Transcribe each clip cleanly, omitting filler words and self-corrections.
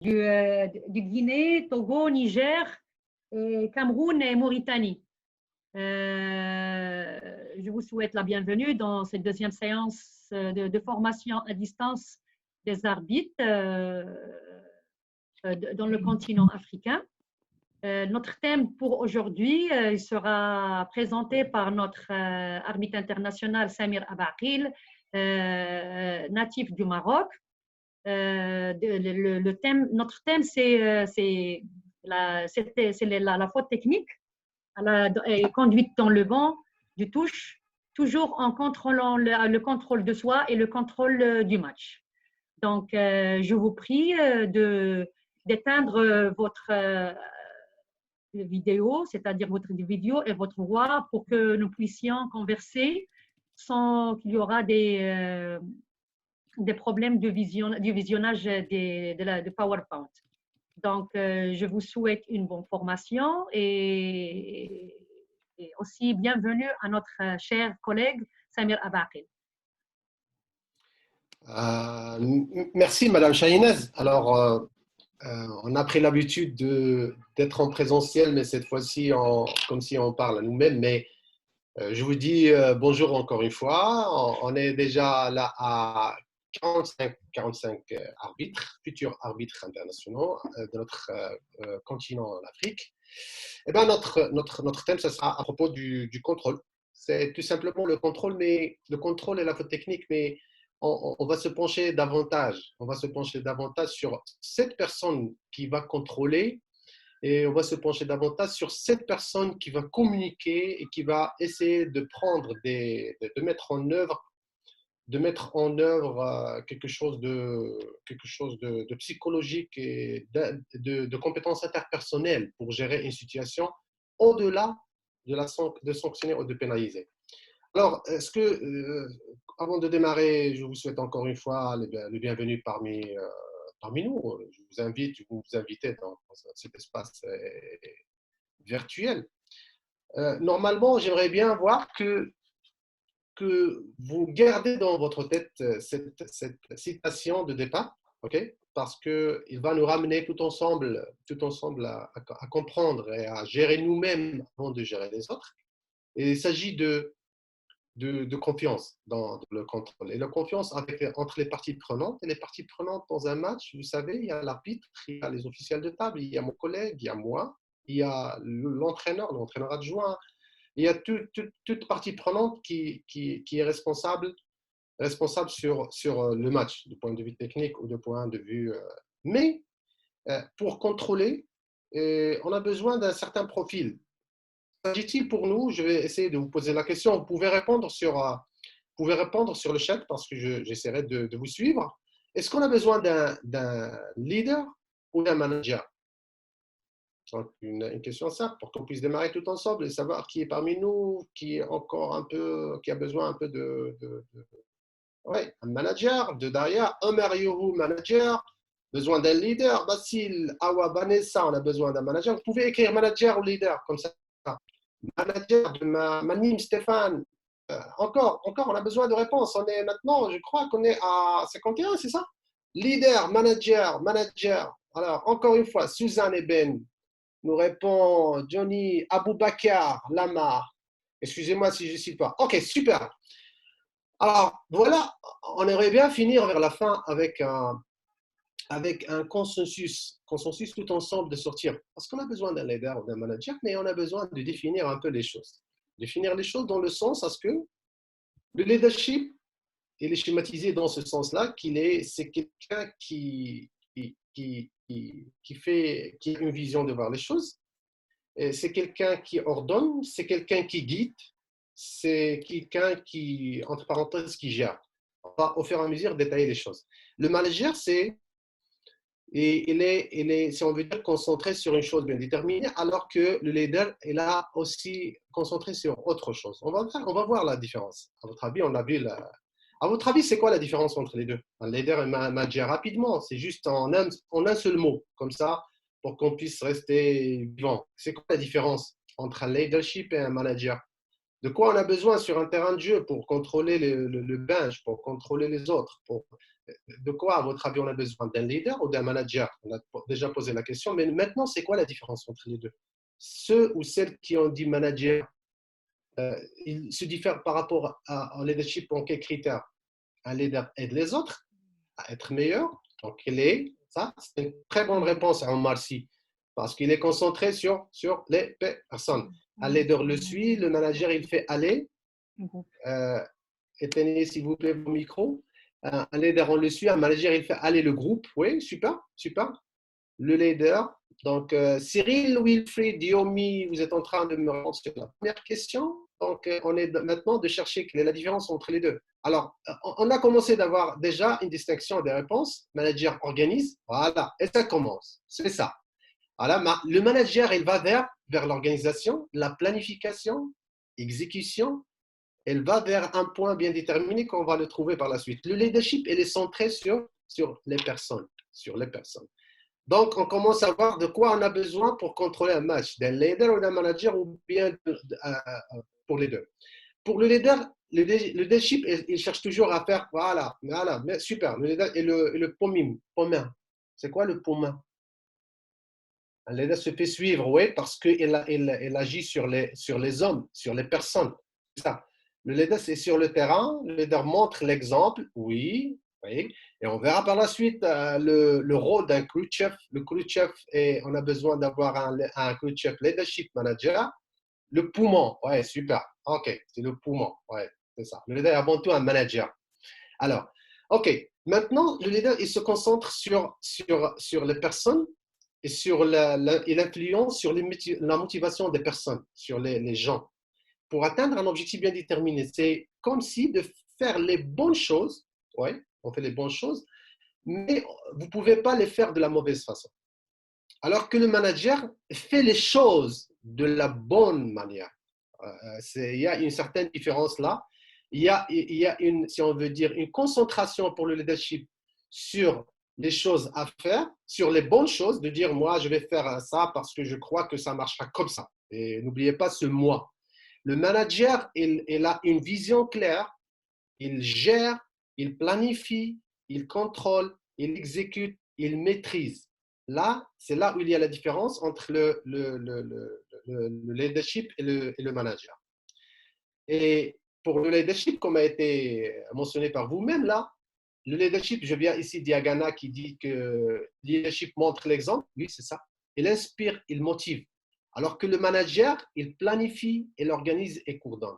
du Guinée, Togo, Niger, et Cameroun et Mauritanie. Je vous souhaite la bienvenue dans cette deuxième séance de formation à distance des arbitres dans le continent africain. Notre thème pour aujourd'hui sera présenté par notre arbitre international Samir Abaqil, natif du Maroc. Notre thème, c'est la faute technique et conduite dans le banc du touche, toujours en contrôlant le contrôle de soi et le contrôle du match. Donc, je vous prie d'éteindre votre vidéo, c'est-à-dire votre vidéo et votre voix pour que nous puissions converser sans qu'il y aura des problèmes du visionnage de PowerPoint. Donc, je vous souhaite une bonne formation et aussi bienvenue à notre cher collègue Samir Abaqil. Merci Madame Chahinez. Alors, on a pris l'habitude d'être en présentiel, mais cette fois-ci comme si on parle à nous-mêmes. Mais je vous dis bonjour encore une fois. On est déjà là à 45 arbitres, futurs arbitres internationaux de notre continent en Afrique. Et bien, notre thème, ce sera à propos du contrôle. C'est tout simplement le contrôle, mais le contrôle et la faute technique, mais on va se pencher davantage. On va se pencher davantage sur cette personne qui va contrôler et on va se pencher davantage sur cette personne qui va communiquer et qui va essayer de prendre de mettre en œuvre quelque chose de psychologique et de compétences interpersonnelles pour gérer une situation au-delà de sanctionner ou de pénaliser. Alors, avant de démarrer, je vous souhaite encore une fois le bienvenue parmi nous. Je vous invite dans cet espace virtuel. Normalement, j'aimerais bien voir que vous gardez dans votre tête cette citation de départ, ok? Parce qu'il va nous ramener tout ensemble à comprendre et à gérer nous-mêmes avant de gérer les autres. Et il s'agit de confiance dans le contrôle. Et la confiance entre les parties prenantes. Et les parties prenantes dans un match, vous savez, il y a l'arbitre, il y a les officiels de table, il y a mon collègue, il y a moi, il y a l'entraîneur adjoint. Il y a toute partie prenante qui est responsable sur le match, du point de vue technique ou du point de vue… Mais pour contrôler, on a besoin d'un certain profil. S'agit-il pour nous, je vais essayer de vous poser la question, vous pouvez répondre sur le chat parce que j'essaierai de vous suivre. Est-ce qu'on a besoin d'un leader ou d'un manager? Donc, une question simple pour qu'on puisse démarrer tout ensemble et savoir qui est parmi nous, qui a besoin un peu ouais, un manager, de Daria, Omer Yohu, manager, besoin d'un leader, Basile, Awa, Vanessa, on a besoin d'un manager. Vous pouvez écrire manager ou leader, comme ça. Manager de Manim, Stéphane, encore, on a besoin de réponses. On est maintenant, je crois qu'on est à 51, c'est ça? Leader, manager. Alors, encore une fois, Suzanne et Ben nous répond Johnny Aboubakar Lamar. Excusez-moi si je ne cite pas. Ok, super. Alors, voilà, on aimerait bien finir vers la fin avec un consensus tout ensemble de sortir. Parce qu'on a besoin d'un leader ou d'un manager, mais on a besoin de définir un peu les choses. Définir les choses dans le sens à ce que le leadership, il est schématisé dans ce sens-là, c'est quelqu'un qui a une vision de voir les choses. C'est quelqu'un qui ordonne, c'est quelqu'un qui guide, c'est quelqu'un qui, entre parenthèses, qui gère. On va au fur et à mesure détailler les choses. Le manager, il est, si on veut dire, concentré sur une chose bien déterminée, alors que le leader est là aussi concentré sur autre chose. On va voir la différence. À votre avis, à votre avis, c'est quoi la différence entre les deux? Un leader et un manager, rapidement, c'est juste en un seul mot, comme ça, pour qu'on puisse rester vivant. C'est quoi la différence entre un leadership et un manager? De quoi on a besoin sur un terrain de jeu pour contrôler le bench, pour contrôler les autres, pour De quoi, à votre avis, on a besoin? D'un leader ou d'un manager? On a déjà posé la question, mais maintenant, c'est quoi la différence entre les deux? Ceux ou celles qui ont dit manager, ils se diffèrent par rapport au leadership en quels critères? Un leader aide les autres à être meilleur. Donc, ça, c'est une très bonne réponse à Omar Sy, parce qu'il est concentré sur les personnes. Un leader le suit, le manager, il fait aller. Éteignez, s'il vous plaît, vos micros. Un leader, on le suit. Un manager, il fait aller le groupe. Oui, super, super. Le leader. Donc, Cyril, Wilfried, Diomi, vous êtes en train de me répondre sur la première question. Donc, on est maintenant de chercher quelle est la différence entre les deux. Alors, on a commencé d'avoir déjà une distinction des réponses. Manager organise. Voilà. Et ça commence. C'est ça. Voilà. Le manager, il va vers l'organisation, la planification, exécution. Elle va vers un point bien déterminé qu'on va le trouver par la suite. Le leadership, il est centré sur les personnes. Sur les personnes. Donc, on commence à voir de quoi on a besoin pour contrôler un match, d'un leader ou d'un manager, ou bien pour les deux. Pour le leader, le leadership, il cherche toujours à faire, voilà, super. Le leader et le pomain. C'est quoi le pomain? Un leader se fait suivre, oui, parce qu'il agit sur les hommes, sur les personnes. C'est ça. Le leader, c'est sur le terrain. Le leader montre l'exemple, oui, oui. Et on verra par la suite le rôle d'un crew chef. Le crew chef, on a besoin d'avoir un crew chef leadership manager. Le poumon, ouais, super. OK, c'est le poumon, ouais, c'est ça. Le leader est avant tout un manager. Alors, OK, maintenant, le leader, il se concentre sur les personnes et sur l'influence sur la motivation des personnes, sur les gens, pour atteindre un objectif bien déterminé. C'est comme si de faire les bonnes choses, oui, on fait les bonnes choses, mais vous ne pouvez pas les faire de la mauvaise façon. Alors que le manager fait les choses de la bonne manière. Il y a une certaine différence là. Il y a une, si on veut dire, une concentration pour le leadership sur les choses à faire, sur les bonnes choses, de dire moi je vais faire ça parce que je crois que ça marchera comme ça. Et n'oubliez pas ce moi. Le manager, il a une vision claire, il gère, il planifie, il contrôle, il exécute, il maîtrise. Là, c'est là où il y a la différence entre le leadership et le manager. Et pour le leadership, comme a été mentionné par vous-même là, le leadership, je viens ici Diagana qui dit que le leadership montre l'exemple. Oui, c'est ça. Il inspire, il motive. Alors que le manager, il planifie, il organise et coordonne.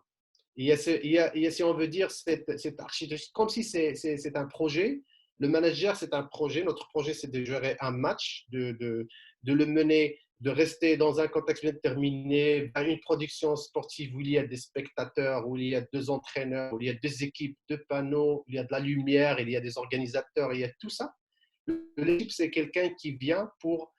Il y a, si on veut dire, cette architecture, comme si c'est un projet. Le manager, c'est un projet. Notre projet, c'est de gérer un match, de le mener, de rester dans un contexte bien déterminé, à une production sportive où il y a des spectateurs, où il y a deux entraîneurs, où il y a deux équipes, deux panneaux, où il y a de la lumière, il y a des organisateurs, il y a tout ça. L'équipe, c'est quelqu'un qui vient pour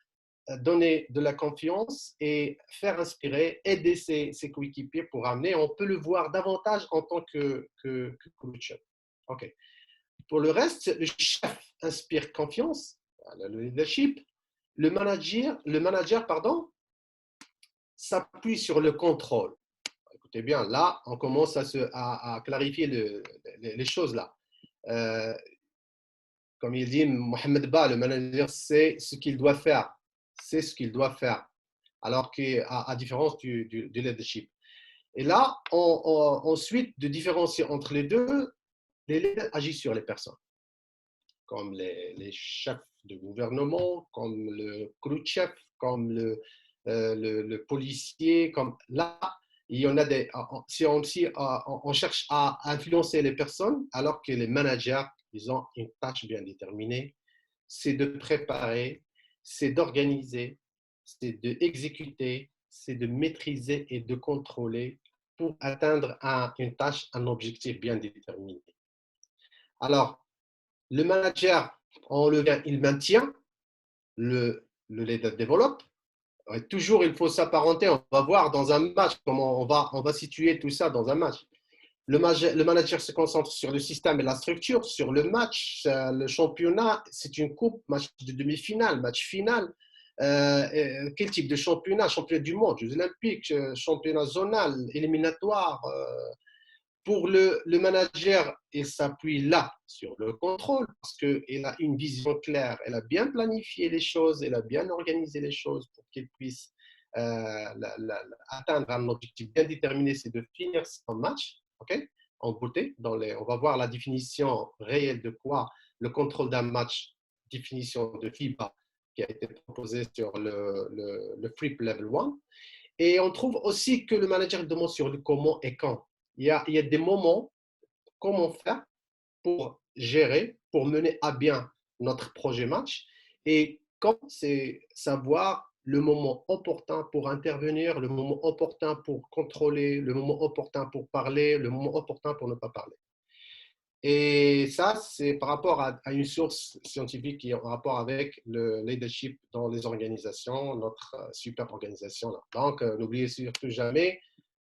donner de la confiance et faire inspirer, aider ses coéquipiers pour amener. On peut le voir davantage en tant que coach. OK. Pour le reste, le chef inspire confiance, le leadership. Le manager s'appuie sur le contrôle. Écoutez bien, là, on commence à clarifier les choses là. Comme il dit Mohamed Ba, le manager sait ce qu'il doit faire. C'est ce qu'il doit faire. Alors qu'à différence du leadership. Et là, ensuite, de différencier entre les deux, les leaders agissent sur les personnes, comme les chefs de gouvernement, comme le crew chef, comme le policier. Comme là, il y en a des. Si on cherche à influencer les personnes, alors que les managers, ils ont une tâche bien déterminée, c'est de préparer, c'est d'organiser, c'est d'exécuter, c'est de maîtriser et de contrôler pour atteindre une tâche, un objectif bien déterminé. Alors, le manager, il maintient, le leader développe. Toujours, il faut s'apparenter. On va voir dans un match comment on va situer tout ça dans un match. Le manager se concentre sur le système et la structure, sur le match, le championnat, c'est une coupe, match de demi-finale, match final. Quel type de championnat? Championnat du monde, Jeux olympiques, championnat zonal, éliminatoire, Pour le manager, il s'appuie là sur le contrôle parce qu'il a une vision claire. Elle a bien planifié les choses, elle a bien organisé les choses pour qu'il puisse atteindre un objectif bien déterminé, c'est de finir son match, ok, en beauté. On va voir la définition réelle de quoi le contrôle d'un match, définition de FIBA qui a été proposée sur le FRIP Level 1. Et on trouve aussi que le manager demande sur le comment et quand. Il y a des moments, comment faire pour gérer, pour mener à bien notre projet match. Et quand, c'est savoir le moment opportun pour intervenir, le moment opportun pour contrôler, le moment opportun pour parler, le moment opportun pour ne pas parler. Et ça, c'est par rapport à une source scientifique qui est en rapport avec le leadership dans les organisations, notre super organisation. Là. Donc, n'oubliez surtout jamais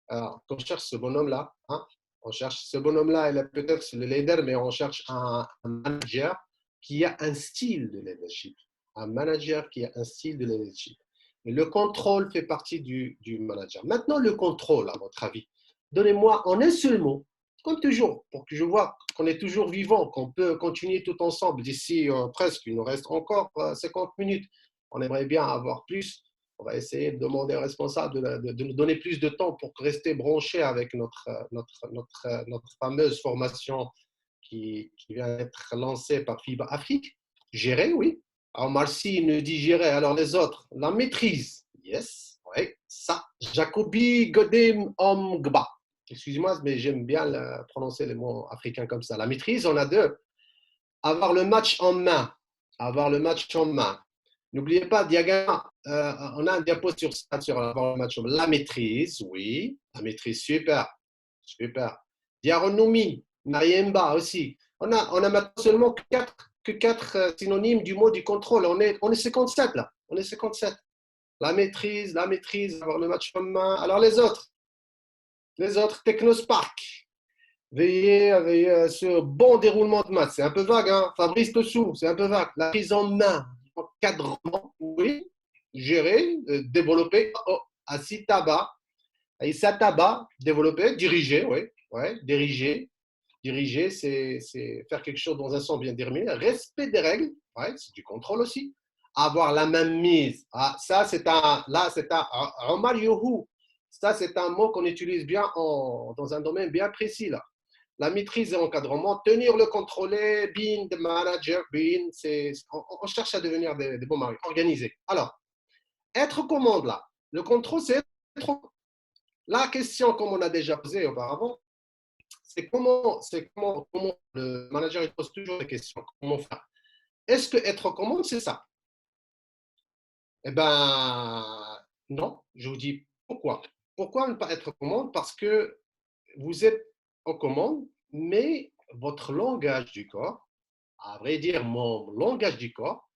qu'on cherche ce bonhomme-là. Hein, on cherche ce bonhomme-là, il est peut-être le leader, mais on cherche un manager qui a un style de leadership. Un manager qui a un style de leadership. Et le contrôle fait partie du manager. Maintenant, le contrôle, à votre avis. Donnez-moi en un seul mot, comme toujours, pour que je vois qu'on est toujours vivant, qu'on peut continuer tout ensemble. D'ici presque, il nous reste encore 50 minutes. On aimerait bien avoir plus. On va essayer de demander aux responsables de nous donner plus de temps pour rester branchés avec notre fameuse formation qui vient d'être lancée par FIBA Afrique. Gérer, oui. Alors, Marcy nous dit gérer. Alors, les autres, la maîtrise. Yes, oui. Ça, Jacobi Godim Omgba. Excusez-moi, mais j'aime bien prononcer les mots africains comme ça. La maîtrise, on a deux. Avoir le match en main. Avoir le match en main. N'oubliez pas, diagramme, on a un diapo sur ça, sur avoir le match en main. La maîtrise, oui. La maîtrise, super. Super. Diaronomie, Mariemba aussi. On a maintenant seulement que quatre synonymes du mot du contrôle. On est 57 là. On est 57. La maîtrise, avoir le match en main. Alors les autres, Technospark. Veillez à ce bon déroulement de match. C'est un peu vague, hein. Fabrice Tossou, c'est un peu vague. La prise en main, encadrement, oui. Gérer, développer. Oh, assis tabac. Aïssa tabac, développer, diriger, oui. Ouais, diriger, c'est faire quelque chose dans un sens bien déterminé. Respect des règles, ouais, c'est du contrôle aussi. Avoir la main mise. Ah, ça, c'est un Omar Yohou. Ça, c'est un mot qu'on utilise bien dans un domaine bien précis, là. La maîtrise et l'encadrement, tenir le contrôler, being the manager, on cherche à devenir des bons maris, organisés. Alors, être commande, là. Le contrôle, c'est être. La question, comme on a déjà posé auparavant, c'est comment le manager il pose toujours des questions. Comment faire? Est-ce que être commande, c'est ça? Eh bien, non. Je vous dis pourquoi. Pourquoi ne pas être commande? Parce que vous êtes en commande, mais votre langage du corps, à vrai dire, mon langage du corps,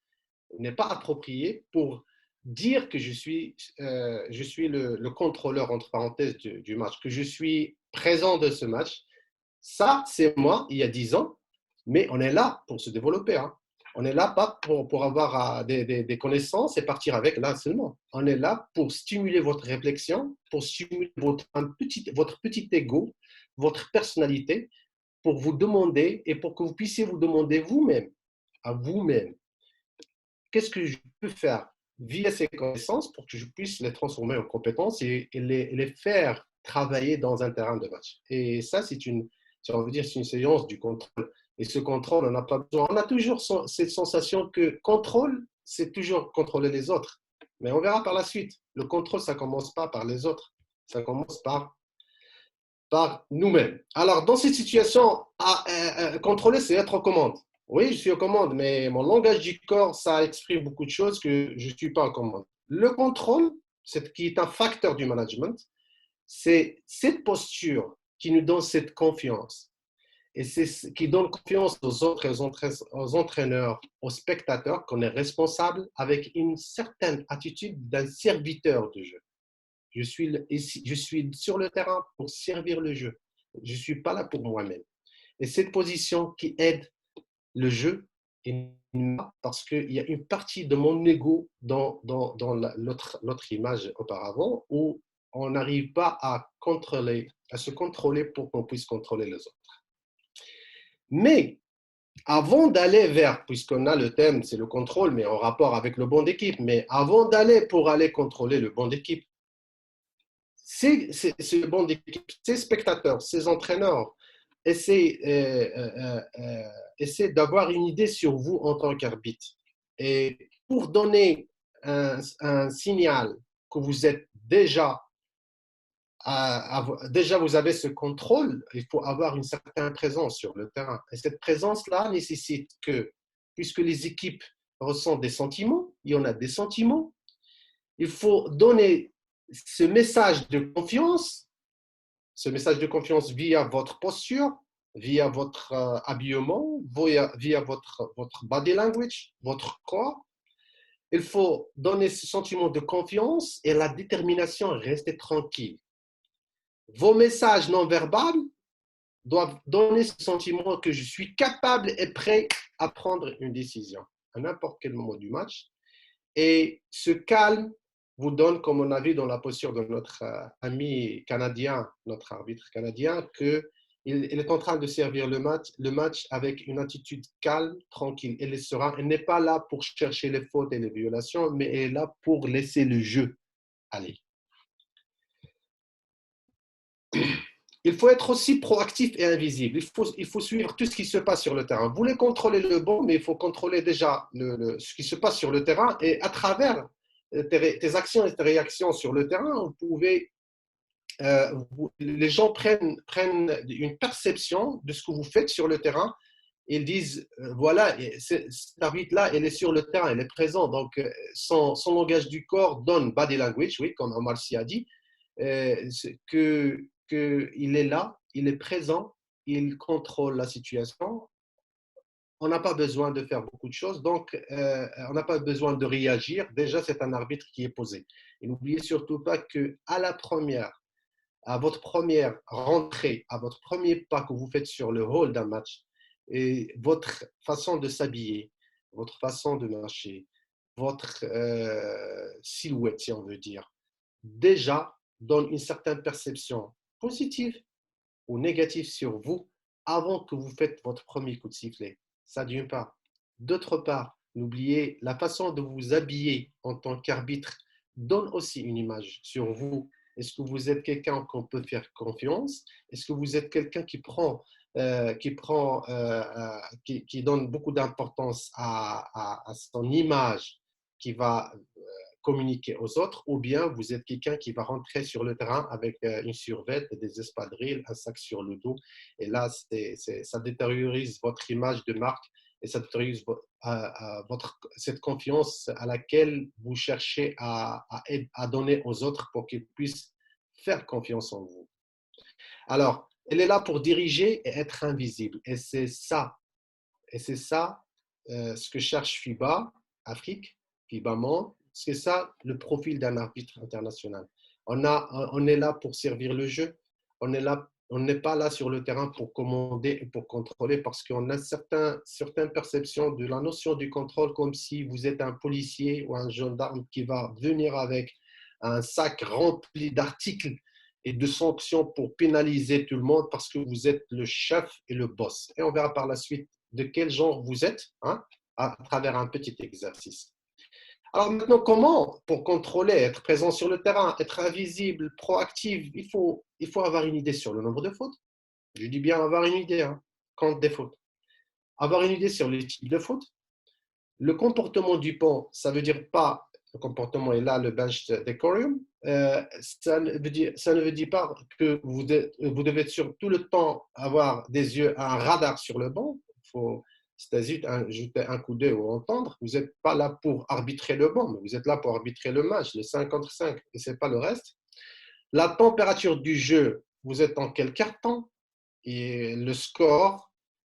n'est pas approprié pour dire que je suis le contrôleur, entre parenthèses, du match, que je suis présent de ce match. Ça, c'est moi, il y a 10 ans, mais on est là pour se développer. Hein. On n'est là pas pour avoir des connaissances et partir avec là seulement. On est là pour stimuler votre réflexion, pour stimuler votre petit ego, votre personnalité, pour vous demander et pour que vous puissiez vous demander vous-même, à vous-même, qu'est-ce que je peux faire via ces connaissances pour que je puisse les transformer en compétences et les faire travailler dans un terrain de match. Et ça, c'est une séance du contrôle. Et ce contrôle, on n'a pas besoin. On a toujours cette sensation que contrôle, c'est toujours contrôler les autres. Mais on verra par la suite. Le contrôle, ça ne commence pas par les autres. Ça commence par nous-mêmes. Alors, dans cette situation, contrôler, c'est être aux commandes. Oui, je suis aux commandes, mais mon langage du corps, ça exprime beaucoup de choses que je ne suis pas en commande. Le contrôle, qui est un facteur du management, c'est cette posture qui nous donne cette confiance. Et c'est ce qui donne confiance aux autres, aux entraîneurs, aux spectateurs, qu'on est responsable avec une certaine attitude d'un serviteur de jeu. Je suis sur le terrain pour servir le jeu. Je ne suis pas là pour moi-même. Et cette position qui aide le jeu, parce qu'il y a une partie de mon ego dans l'autre image auparavant où on n'arrive pas à se contrôler pour qu'on puisse contrôler les autres. Mais avant d'aller vers, puisqu'on a le thème, c'est le contrôle, mais en rapport avec le banc d'équipe, mais avant d'aller pour aller contrôler le banc d'équipe, c'est le banc d'équipe, ces spectateurs, ces entraîneurs, essaient d'avoir une idée sur vous en tant qu'arbitre. Et pour donner un signal que vous êtes déjà vous avez ce contrôle, il faut avoir une certaine présence sur le terrain. Et cette présence-là nécessite que, puisque les équipes ressentent des sentiments, il y en a des sentiments, il faut donner ce message de confiance via votre posture, via votre habillement, via votre body language, votre corps. Il faut donner ce sentiment de confiance et la détermination à rester tranquille. Vos messages non verbaux doivent donner ce sentiment que je suis capable et prêt à prendre une décision à n'importe quel moment du match. Et ce calme vous donne, comme on a vu dans la posture de notre ami canadien, notre arbitre canadien, qu'il est en train de servir le match avec une attitude calme, tranquille. Il n'est pas là pour chercher les fautes et les violations, mais il est là pour laisser le jeu aller. Il faut être aussi proactif et invisible. Il faut suivre tout ce qui se passe sur le terrain. Vous voulez contrôler le banc, mais il faut contrôler déjà ce qui se passe sur le terrain. Et à travers tes actions et tes réactions sur le terrain, les gens prennent une perception de ce que vous faites sur le terrain. Ils disent, voilà, cet arbitre-là, il est sur le terrain, il est présent. Donc, son langage du corps donne body language, oui, comme Omar Sy a dit, qu'il est là, il est présent, il contrôle la situation. On n'a pas besoin de faire beaucoup de choses, donc on n'a pas besoin de réagir. Déjà, c'est un arbitre qui est posé. Et n'oubliez surtout pas qu'à votre première rentrée, à votre premier pas que vous faites sur le hall d'un match, et votre façon de s'habiller, votre façon de marcher, votre silhouette, si on veut dire, déjà donne une certaine perception positive ou négative sur vous avant que vous faites votre premier coup de sifflet. Ça d'une part. D'autre part, n'oubliez la façon de vous habiller en tant qu'arbitre donne aussi une image sur vous. Est-ce que vous êtes quelqu'un qu'on peut faire confiance? Est-ce que vous êtes quelqu'un qui donne beaucoup d'importance à son image, qui va communiquer aux autres, ou bien vous êtes quelqu'un qui va rentrer sur le terrain avec une survette, des espadrilles, un sac sur le dos, et là, ça détériorise votre image de marque et ça détériorise cette confiance à laquelle vous cherchez à donner aux autres pour qu'ils puissent faire confiance en vous. Alors, elle est là pour diriger et être invisible, et c'est ça ce que cherche FIBA Afrique, FIBA Monde. C'est ça le profil d'un arbitre international. On est là pour servir le jeu. On n'est pas là sur le terrain pour commander et pour contrôler, parce qu'on a certaines perceptions de la notion du contrôle, comme si vous êtes un policier ou un gendarme qui va venir avec un sac rempli d'articles et de sanctions pour pénaliser tout le monde parce que vous êtes le chef et le boss. Et on verra par la suite de quel genre vous êtes, à travers un petit exercice. Alors maintenant, comment, pour contrôler, être présent sur le terrain, être invisible, proactif, il faut avoir une idée sur le nombre de fautes. Je dis bien avoir une idée, compte des fautes. Avoir une idée sur les types de fautes. Le comportement du banc, ça ne veut dire pas, le comportement est là, le bench decorum, ça ne veut dire pas que vous devez sur tout le temps avoir des yeux, un radar sur le banc. Il faut jeter un coup d'œil ou entendre. Vous n'êtes pas là pour arbitrer le banc, mais vous êtes là pour arbitrer le match, les 5 contre 5, et ce n'est pas le reste. La température du jeu, vous êtes en quel quart-temps? Et le score,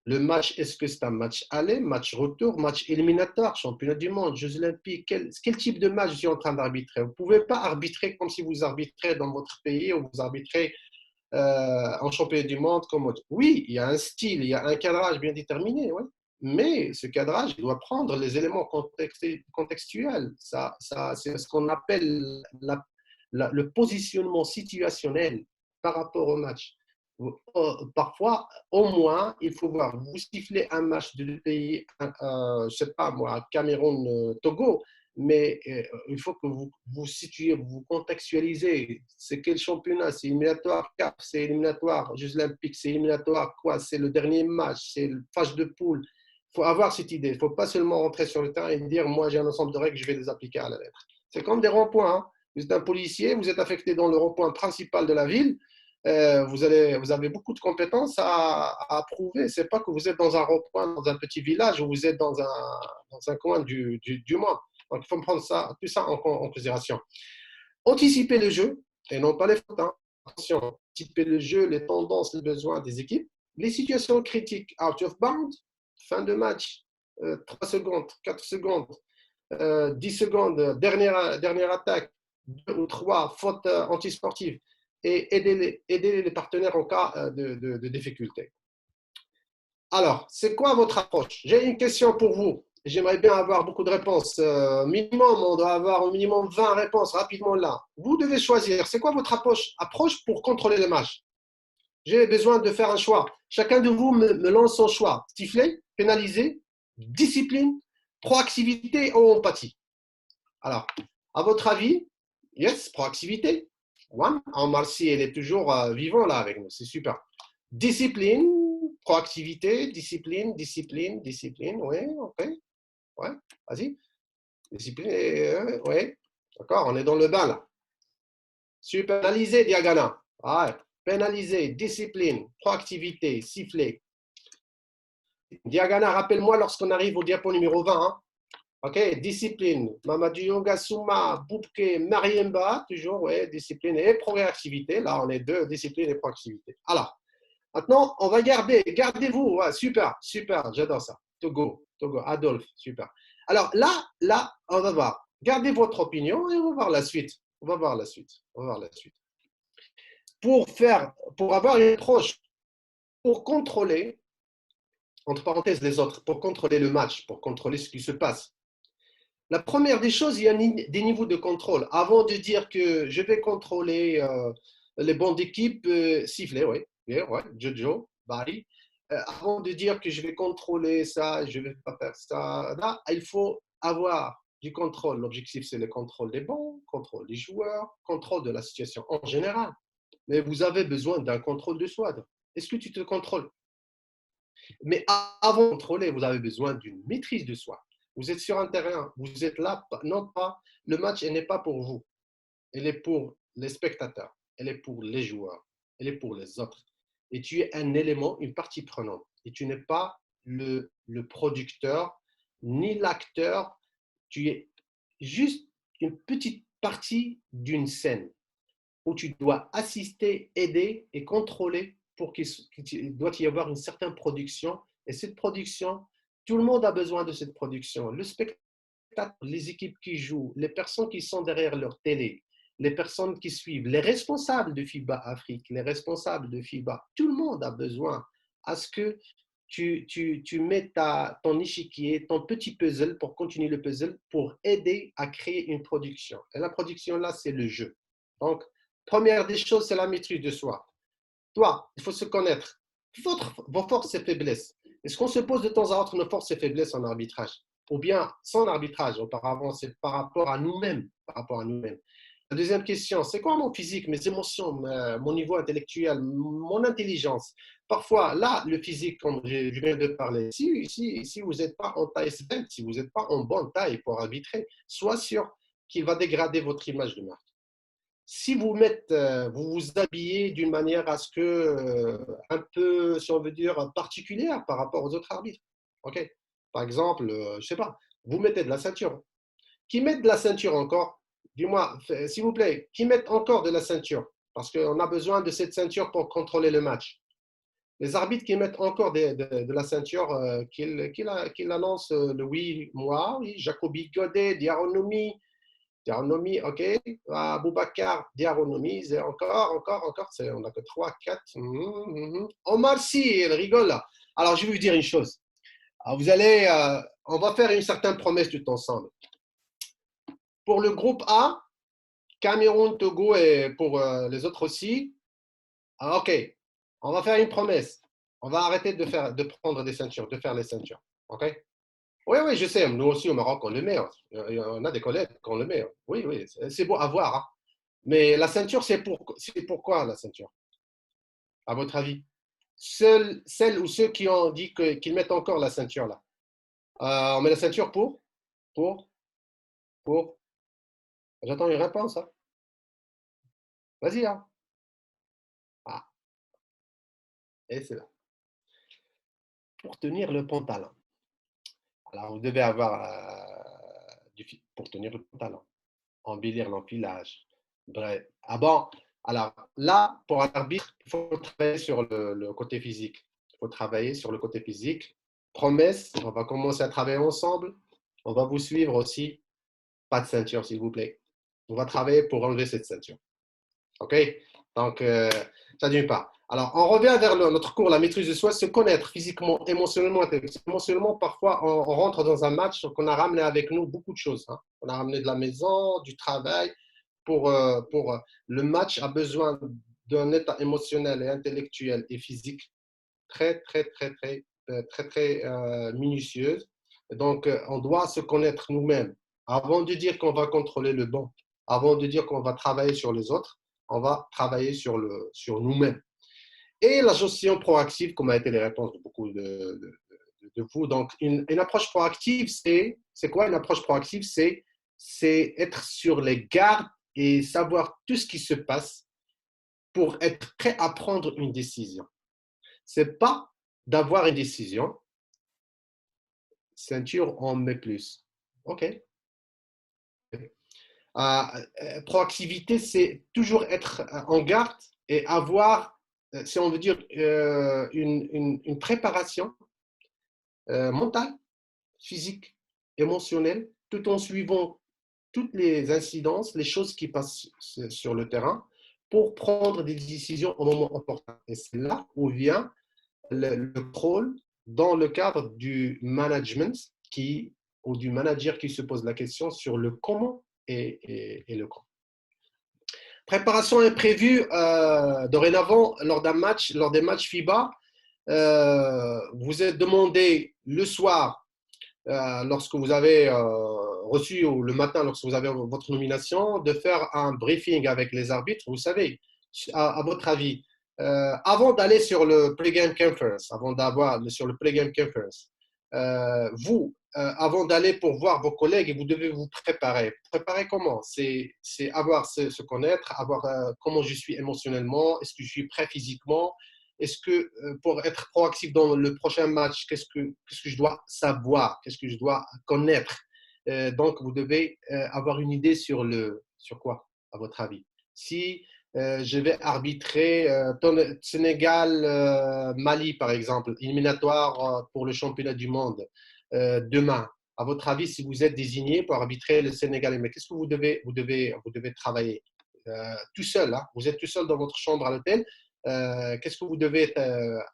le match, est-ce que c'est un match aller, match retour, match éliminatoire, championnat du monde, Jeux olympiques? Quel type de match je suis en train d'arbitrer? Vous ne pouvez pas arbitrer comme si vous arbitrez dans votre pays ou vous arbitrez en championnat du monde. Oui, il y a un style, il y a un cadrage bien déterminé, ouais. Mais ce cadrage doit prendre les éléments contextuels. C'est ce qu'on appelle le positionnement situationnel par rapport au match. Parfois, au moins, il faut voir, vous sifflez un match de deux pays, je ne sais pas moi, Cameroun-Togo, mais il faut que vous situez, vous contextualisez. C'est quel championnat? C'est éliminatoire CAF, c'est éliminatoire Jeux Olympiques, c'est éliminatoire quoi? C'est le dernier match, c'est le phase de poule. Il faut avoir cette idée. Il ne faut pas seulement rentrer sur le terrain et dire moi j'ai un ensemble de règles, je vais les appliquer à la lettre. C'est comme des ronds-points. Hein. Vous êtes un policier, vous êtes affecté dans le rond-point principal de la ville. Vous avez beaucoup de compétences à prouver. Ce n'est pas que vous êtes dans un rond-point, dans un petit village, ou vous êtes dans un coin du monde. Donc, il faut prendre tout ça en considération. Anticiper le jeu, et non pas les fautes. Hein. Attention, anticiper le jeu, les tendances, les besoins des équipes. Les situations critiques, out of bound, fin de match, 3 secondes, 4 secondes, 10 secondes, dernière attaque, 2 ou 3 fautes antisportives, et aider les partenaires en cas de difficulté. Alors, c'est quoi votre approche? J'ai une question pour vous. J'aimerais bien avoir beaucoup de réponses. Minimum, on doit avoir au minimum 20 réponses rapidement là. Vous devez choisir. C'est quoi votre approche pour contrôler le match? J'ai besoin de faire un choix. Chacun de vous me lance son choix. Siffler, pénaliser, discipline, proactivité ou empathie. Alors, à votre avis, yes, proactivité. One. Marcy, elle est toujours vivant là avec nous. C'est super. Discipline, proactivité, discipline. Oui, ok. Ouais, vas-y. Discipline, oui. D'accord, on est dans le bain là. Super. Pénaliser, Diagana. Ouais. Pénaliser, discipline, proactivité, siffler. Diagana, rappelle-moi lorsqu'on arrive au diapo numéro 20. Hein. Ok, discipline. Mamadou Yoga, Souma, Boubke, Mariemba, toujours, ouais, discipline et proactivité. Là, on est deux, discipline et proactivité. Alors, maintenant, on va gardez-vous. Ouais, super, j'adore ça. Togo, Adolphe, super. Alors là, on va voir. Gardez votre opinion et on va voir la suite. Pour avoir une approche, pour contrôler, entre parenthèses les autres, pour contrôler le match, pour contrôler ce qui se passe. La première des choses, il y a des niveaux de contrôle. Avant de dire que je vais contrôler les bancs d'équipe, siffler, oui, Jojo, Barry. Avant de dire que je vais contrôler ça, je ne vais pas faire ça, là, il faut avoir du contrôle. L'objectif, c'est le contrôle des bancs, contrôle des joueurs, contrôle de la situation en général. Mais vous avez besoin d'un contrôle de soi. Est-ce que tu te contrôles? Mais avant de contrôler, vous avez besoin d'une maîtrise de soi. Vous êtes sur un terrain, vous êtes là, non pas, le match n'est pas pour vous, il est pour les spectateurs, il est pour les joueurs, il est pour les autres. Et tu es un élément, une partie prenante. Et tu n'es pas le producteur, ni l'acteur, tu es juste une petite partie d'une scène où tu dois assister, aider et contrôler pour qu'il doit y avoir une certaine production. Et cette production, tout le monde a besoin de cette production. Le spectateur, les équipes qui jouent, les personnes qui sont derrière leur télé, les personnes qui suivent, les responsables de FIBA Afrique, les responsables de FIBA, tout le monde a besoin à ce que tu mets ton échiquier, ton petit puzzle pour continuer le puzzle, pour aider à créer une production. Et la production, là, c'est le jeu. Donc, première des choses, c'est la maîtrise de soi. Toi, il faut se connaître. Vos forces et faiblesses. Est-ce qu'on se pose de temps à autre nos forces et faiblesses en arbitrage? Ou bien sans arbitrage, auparavant, c'est par rapport à nous-mêmes. La deuxième question, c'est quoi mon physique, mes émotions, mon niveau intellectuel, mon intelligence? Parfois, là, le physique, comme je viens de parler, si vous n'êtes pas en taille 20, si vous n'êtes pas en bonne taille pour arbitrer, sois sûr qu'il va dégrader votre image de marque. Si vous vous habillez d'une manière à ce que, un peu, si on veut dire, particulière par rapport aux autres arbitres. Ok. Par exemple, je ne sais pas, vous mettez de la ceinture. Qui met de la ceinture encore? Dis-moi, s'il vous plaît, qui met encore de la ceinture? Parce qu'on a besoin de cette ceinture pour contrôler le match. Les arbitres qui mettent encore de la ceinture, qu'ils annoncent le oui, moi, oui, Jacobi Godet, Diaronomi, ok. Boubacar, Diaronomi, encore. On n'a que 3, 4. Omar Sy, il rigole là. Alors, je vais vous dire une chose. Alors, on va faire une certaine promesse tout ensemble. Pour le groupe A, Cameroun, Togo et pour les autres aussi. Ah, ok, on va faire une promesse. On va arrêter de prendre des ceintures, de faire les ceintures. Ok? Oui, oui, je sais. Nous aussi au Maroc, on le met. On a des collègues qui le met. Oui, oui, c'est beau à voir. Hein. Mais la ceinture, c'est pourquoi la ceinture, à votre avis? Celles ou ceux qui ont dit qu'ils mettent encore la ceinture là. On met la ceinture pour, pour. J'attends une réponse. Hein. Vas-y. Hein. Ah, et c'est là. Pour tenir le pantalon. Alors, vous devez avoir pour tenir le pantalon, embellir l'empilage. Bref. Ah bon, alors là, pour un arbitre, il faut travailler sur le côté physique. Il faut travailler sur le côté physique. Promesse, on va commencer à travailler ensemble. On va vous suivre aussi. Pas de ceinture, s'il vous plaît. On va travailler pour enlever cette ceinture. OK? Donc, ça d'une part. Alors, on revient vers notre cours, la maîtrise de soi, se connaître physiquement, émotionnellement, émotionnellement. Parfois, on rentre dans un match qu'on a ramené avec nous beaucoup de choses. Hein. On a ramené de la maison, du travail. Pour le match a besoin d'un état émotionnel et intellectuel et physique très, très, très, très, très, très minutieuse. Donc, on doit se connaître nous-mêmes. Avant de dire qu'on va contrôler le banc, avant de dire qu'on va travailler sur les autres, on va travailler sur nous-mêmes. Et la gestion proactive, comme a été les réponses de beaucoup de vous. Donc, une approche proactive, c'est quoi une approche proactive? C'est être sur les gardes et savoir tout ce qui se passe pour être prêt à prendre une décision. Ce n'est pas d'avoir une décision, ceinture, on met plus. OK. Proactivité, c'est toujours être en garde et avoir, si on veut dire, une préparation mentale, physique, émotionnelle, tout en suivant toutes les incidences, les choses qui passent sur le terrain pour prendre des décisions au moment opportun. Et c'est là où vient le rôle dans le cadre du management ou du manager qui se pose la question sur le comment et le quand. Préparation imprévue, dorénavant, lors des matchs FIBA, vous êtes demandé le soir, lorsque vous avez reçu, ou le matin, lorsque vous avez votre nomination, de faire un briefing avec les arbitres. Vous savez, à votre avis, avant d'aller sur le pre-game conference, avant d'aller pour voir vos collègues, vous devez vous préparer. Préparer comment? C'est se connaître, comment je suis émotionnellement, est-ce que je suis prêt physiquement, est-ce que pour être proactif dans le prochain match, qu'est-ce que je dois savoir, qu'est-ce que je dois connaître? Donc, vous devez avoir une idée sur quoi, à votre avis? Si je vais arbitrer Sénégal-Mali, par exemple, éliminatoire pour le championnat du monde demain. À votre avis, si vous êtes désigné pour arbitrer le Sénégal, mais qu'est-ce que vous devez travailler tout seul, hein? Vous êtes tout seul dans votre chambre à l'hôtel. Qu'est-ce que vous devez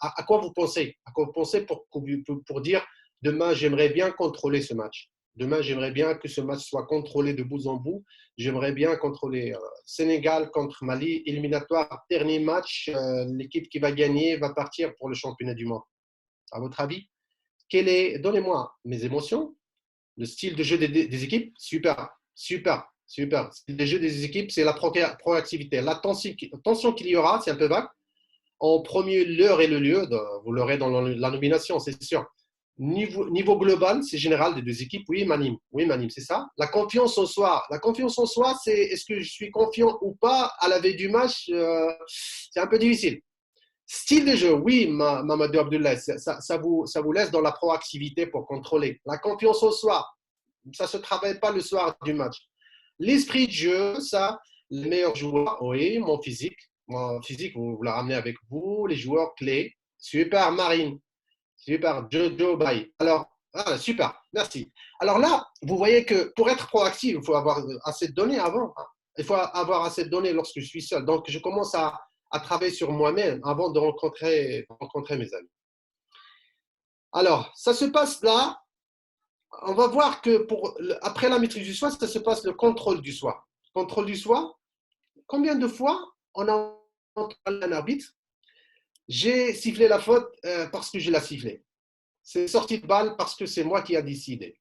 à quoi vous pensez? À quoi vous pensez pour dire demain, j'aimerais bien contrôler ce match. Demain, j'aimerais bien que ce match soit contrôlé de bout en bout. J'aimerais bien contrôler Sénégal contre Mali, éliminatoire, dernier match. L'équipe qui va gagner va partir pour le championnat du monde. À votre avis, donnez-moi mes émotions, le style de jeu des équipes. Super, super, super. Le style de jeu des équipes, c'est la proactivité. La tension qu'il y aura, c'est un peu vague. En premier, l'heure et le lieu, vous l'aurez dans la nomination, c'est sûr. Niveau global, c'est général des deux équipes. Oui, Manim, c'est ça. La confiance en soi, c'est est-ce que je suis confiant ou pas à la veille du match. C'est un peu difficile. Style de jeu, oui, Mamadou Abdoulaye, ça vous laisse dans la proactivité pour contrôler. La confiance en soi, ça ne se travaille pas le soir du match. L'esprit de jeu, ça, les meilleurs joueurs, oui, mon physique, vous la ramenez avec vous, les joueurs clés. Super, Marine. Super, Jojo Bay. Alors, super, merci. Alors là, vous voyez que pour être proactif, il faut avoir assez de données avant. Hein. Il faut avoir assez de données lorsque je suis seul. Donc, je commence à travailler sur moi-même avant de rencontrer mes amis. Alors, ça se passe là. On va voir que après la maîtrise du soi, ça se passe le contrôle du soi. contrôle du soi. Combien de fois on a entendu un arbitre, j'ai sifflé la faute parce que je l'ai sifflé. C'est sorti de balle parce que c'est moi qui a décidé.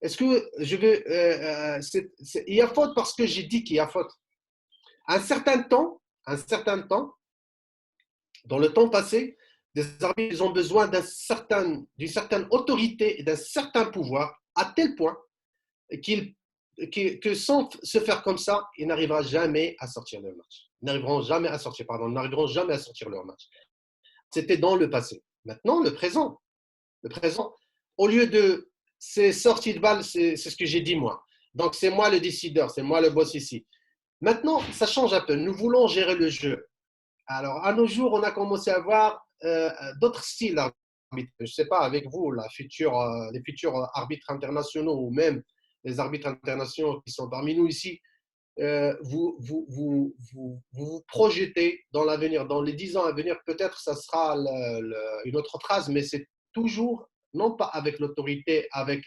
Est-ce que je vais. Il y a faute parce que j'ai dit qu'il y a faute. Un certain temps, dans le temps passé, des arbitres ont besoin d'une certaine autorité et d'un certain pouvoir, à tel point que sans se faire comme ça, ils n'arriveront jamais à sortir leur match. Ils n'arriveront jamais à sortir, leur match. C'était dans le passé. Maintenant, le présent. Au lieu de ces sorties de balle, c'est ce que j'ai dit moi. Donc, c'est moi le décideur, c'est moi le boss ici. Maintenant, ça change un peu. Nous voulons gérer le jeu. Alors, à nos jours, on a commencé à voir d'autres styles d'arbitre. Je ne sais pas, avec vous, les futurs arbitres internationaux ou même les arbitres internationaux qui sont parmi nous ici, vous projetez dans l'avenir, dans les 10 ans à venir, peut-être ça sera une autre phrase, mais c'est toujours, non pas avec l'autorité, avec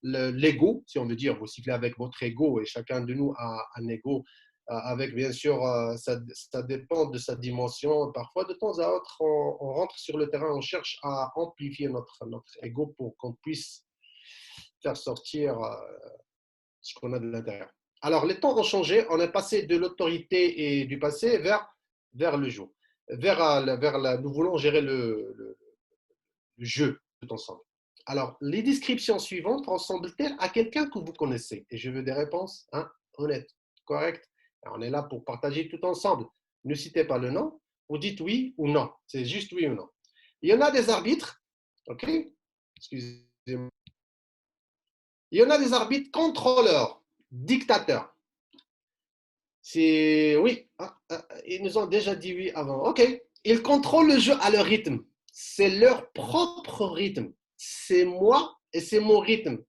l'ego, si on veut dire, vous sifflez avec votre ego et chacun de nous a un ego, avec bien sûr, ça dépend de sa dimension. Parfois, de temps à autre, on rentre sur le terrain, on cherche à amplifier notre ego pour qu'on puisse faire sortir ce qu'on a de l'intérieur. Alors, les temps ont changé. On est passé de l'autorité et du passé vers le jour. Nous voulons gérer le jeu tout ensemble. Alors, les descriptions suivantes ressemblent-elles à quelqu'un que vous connaissez? Et je veux des réponses honnêtes, correctes. Alors, on est là pour partager tout ensemble. Ne citez pas le nom. Vous dites oui ou non. C'est juste oui ou non. Il y en a des arbitres, ok? Excusez-moi. Il y en a des arbitres contrôleurs, dictateurs. C'est oui, ils nous ont déjà dit oui avant. Ok, ils contrôlent le jeu à leur rythme. C'est leur propre rythme. C'est moi et c'est mon rythme.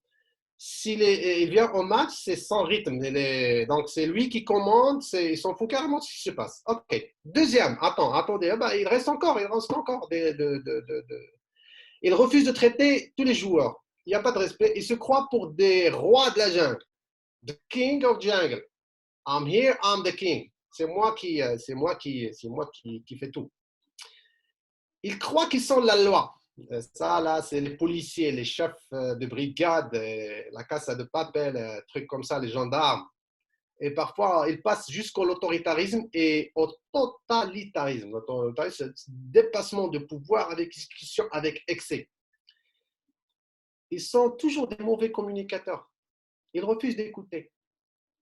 Il vient au match, c'est son rythme. Donc c'est lui qui commande. Il s'en fout carrément de ce qui se passe. Ok. Deuxième, attendez, il reste encore. Il refuse de traiter tous les joueurs. Il n'y a pas de respect. Il se croit pour des rois de la jungle. The king of jungle. I'm here, I'm the king. C'est moi qui fais tout. Ils croient qu'ils sont la loi. Ça, là, c'est les policiers, les chefs de brigade, la Casa de Papel, trucs comme ça, les gendarmes. Et parfois, ils passent jusqu'à l'autoritarisme et au totalitarisme. L'autoritarisme, c'est un dépassement de pouvoir avec discussion, avec excès. Ils sont toujours des mauvais communicateurs. Ils refusent d'écouter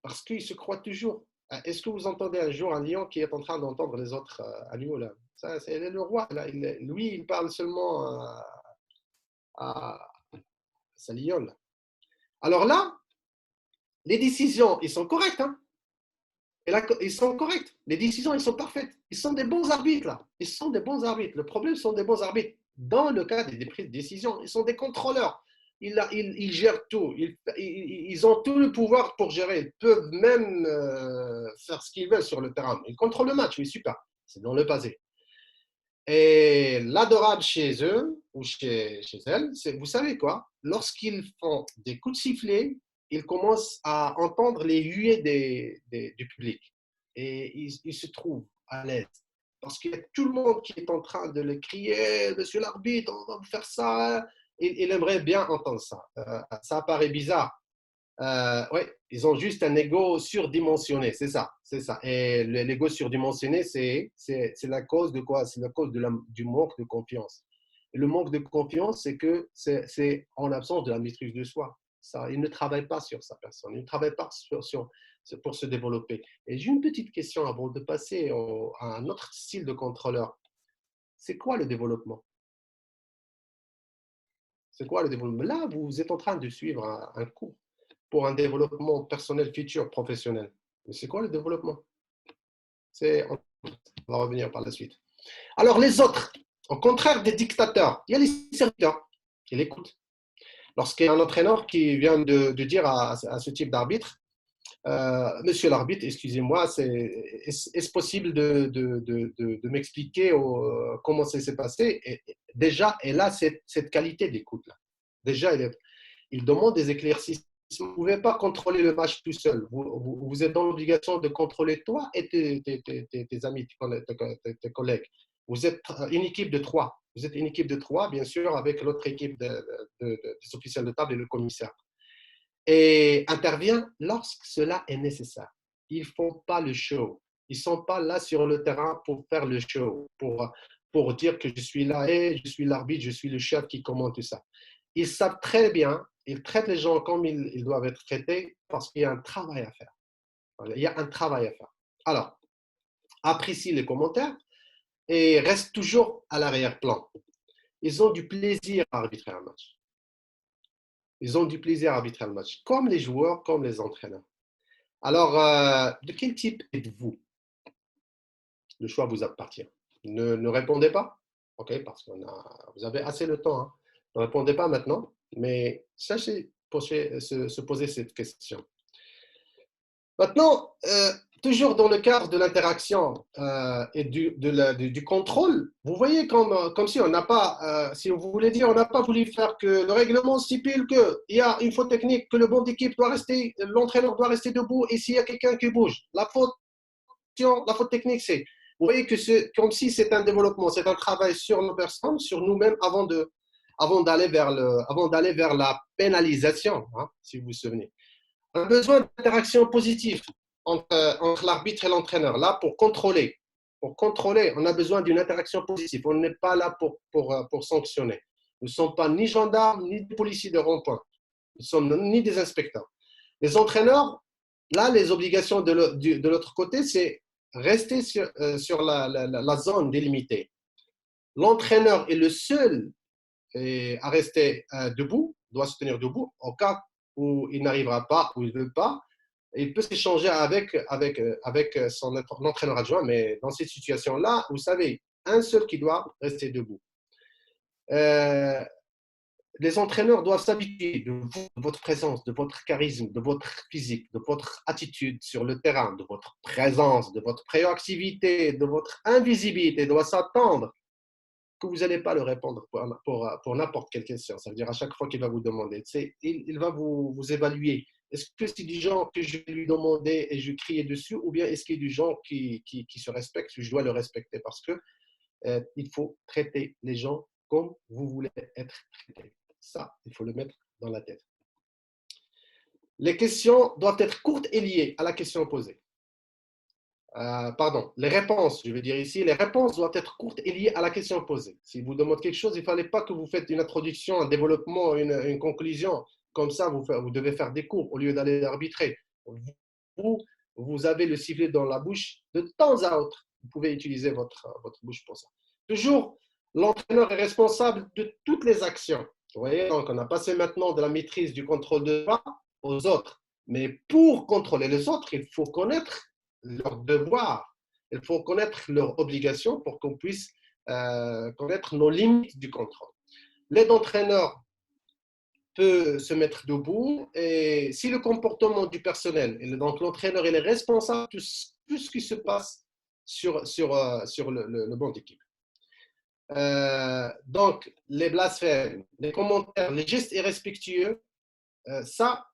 parce qu'ils se croient toujours. Est-ce que vous entendez un jour un lion qui est en train d'entendre les autres animaux là? Ça, c'est le roi. Là. Lui, il parle seulement à sa lionne. Alors là, les décisions, ils sont correctes. Hein? Et là, ils sont corrects. Les décisions, ils sont parfaites. Ils sont des bons arbitres là. Ils sont des bons arbitres. Le problème, ce sont des bons arbitres. Dans le cas des prises de décision, ils sont des contrôleurs. Ils gèrent tout. Ils ont tout le pouvoir pour gérer. Ils peuvent même faire ce qu'ils veulent sur le terrain. Ils contrôlent le match, oui, super. C'est dans le passé. Et l'adorable chez eux, ou chez elles, c'est, vous savez quoi? Lorsqu'ils font des coups de sifflet, ils commencent à entendre les huées du public. Et ils se trouvent à l'aise. Parce qu'il y a tout le monde qui est en train de le crier, monsieur l'arbitre, on va faire ça. Il aimerait bien entendre ça. Ça paraît bizarre. Oui, ils ont juste un ego surdimensionné, c'est ça. Et l'ego surdimensionné, c'est la cause de quoi? C'est la cause du manque de confiance. Et le manque de confiance, c'est que c'est en absence de la maîtrise de soi. Ça, il ne travaille pas sur sa personne, il ne travaille pas pour se développer. Et j'ai une petite question avant de passer à un autre style de contrôleur. C'est quoi le développement? C'est quoi le développement? Là, vous êtes en train de suivre un cours pour un développement personnel futur, professionnel. Mais c'est quoi le développement? On va revenir par la suite. Alors, les autres, au contraire des dictateurs, il y a les serviteurs qui l'écoutent. Lorsqu'il y a un entraîneur qui vient de dire à ce type d'arbitre, monsieur l'arbitre, excusez-moi, est-ce possible de m'expliquer comment ça s'est passé? Déjà, et là, cette qualité d'écoute-là. Déjà, il demande des éclaircissements. Vous ne pouvez pas contrôler le match tout seul. Vous êtes dans l'obligation de contrôler toi et tes amis, tes collègues. Vous êtes une équipe de 3. Vous êtes une équipe de 3, bien sûr, avec l'autre équipe des officiels de table et le commissaire. Et intervient lorsque cela est nécessaire. Ils ne font pas le show. Ils ne sont pas là sur le terrain pour faire le show, pour dire que je suis là et je suis l'arbitre, je suis le chef qui commande tout ça. Ils savent très bien, ils traitent les gens comme ils doivent être traités parce qu'il y a un travail à faire. Il y a un travail à faire. Alors, apprécie les commentaires et reste toujours à l'arrière-plan. Ils ont du plaisir à arbitrer un match. Ils ont du plaisir à arbitrer un match, comme les joueurs, comme les entraîneurs. Alors, de quel type êtes-vous? Le choix vous appartient. Ne répondez pas, ok, parce que vous avez assez de temps. Hein. Ne répondez pas maintenant, mais sachez se poser cette question. Maintenant, toujours dans le cadre de l'interaction et du contrôle, vous voyez comme si on n'a pas, si vous voulez dire, on n'a pas voulu faire que le règlement stipule qu'il y a une faute technique, que le banc d'équipe doit rester, l'entraîneur doit rester debout et s'il y a quelqu'un qui bouge. La faute technique, c'est, vous voyez que c'est comme si c'est un développement, c'est un travail sur nos personnes, sur nous-mêmes avant d'aller vers la pénalisation, hein, si vous vous souvenez. On a besoin d'interaction positive entre l'arbitre et l'entraîneur. Là, pour contrôler, on a besoin d'une interaction positive. On n'est pas là pour sanctionner. Nous ne sommes pas ni gendarmes, ni policiers de rond-point. Nous ne sommes ni des inspecteurs. Les entraîneurs, là, les obligations de l'autre côté, c'est rester sur la zone délimitée. L'entraîneur est le seul à rester debout, doit se tenir debout, au cas où il n'arrivera pas, où il ne veut pas. Il peut s'échanger avec son entraîneur adjoint, mais dans cette situation-là, vous savez, un seul qui doit rester debout. Les entraîneurs doivent s'habituer de votre présence, de votre charisme, de votre physique, de votre attitude sur le terrain, de votre présence, de votre proactivité, de votre invisibilité, doivent s'attendre que vous n'allez pas le répondre pour n'importe quelle question. Ça veut dire à chaque fois qu'il va vous demander, il va vous évaluer. Est-ce que c'est du genre que je vais lui demander et je crier dessus, ou bien est-ce qu'il est du genre qui se respecte, que je dois le respecter? Parce que il faut traiter les gens comme vous voulez être traités. Ça, il faut le mettre dans la tête. Les questions doivent être courtes et liées à la question posée. Les réponses, je veux dire ici, les réponses doivent être courtes et liées à la question posée. Si vous demandez quelque chose, il ne fallait pas que vous faites une introduction, un développement, une conclusion. Comme ça, vous devez faire des cours au lieu d'aller arbitrer. Vous avez le sifflet dans la bouche de temps à autre. Vous pouvez utiliser votre bouche pour ça. Toujours, l'entraîneur est responsable de toutes les actions. Vous voyez, donc on a passé maintenant de la maîtrise du contrôle de soi aux autres. Mais pour contrôler les autres, il faut connaître leurs devoirs, il faut connaître leurs obligations pour qu'on puisse connaître nos limites du contrôle. L'aide d'entraîneur peut se mettre debout et si le comportement du personnel, et donc l'entraîneur est responsable de tout ce qui se passe sur le banc d'équipe. Donc, les blasphèmes, les commentaires, les gestes irrespectueux, ça,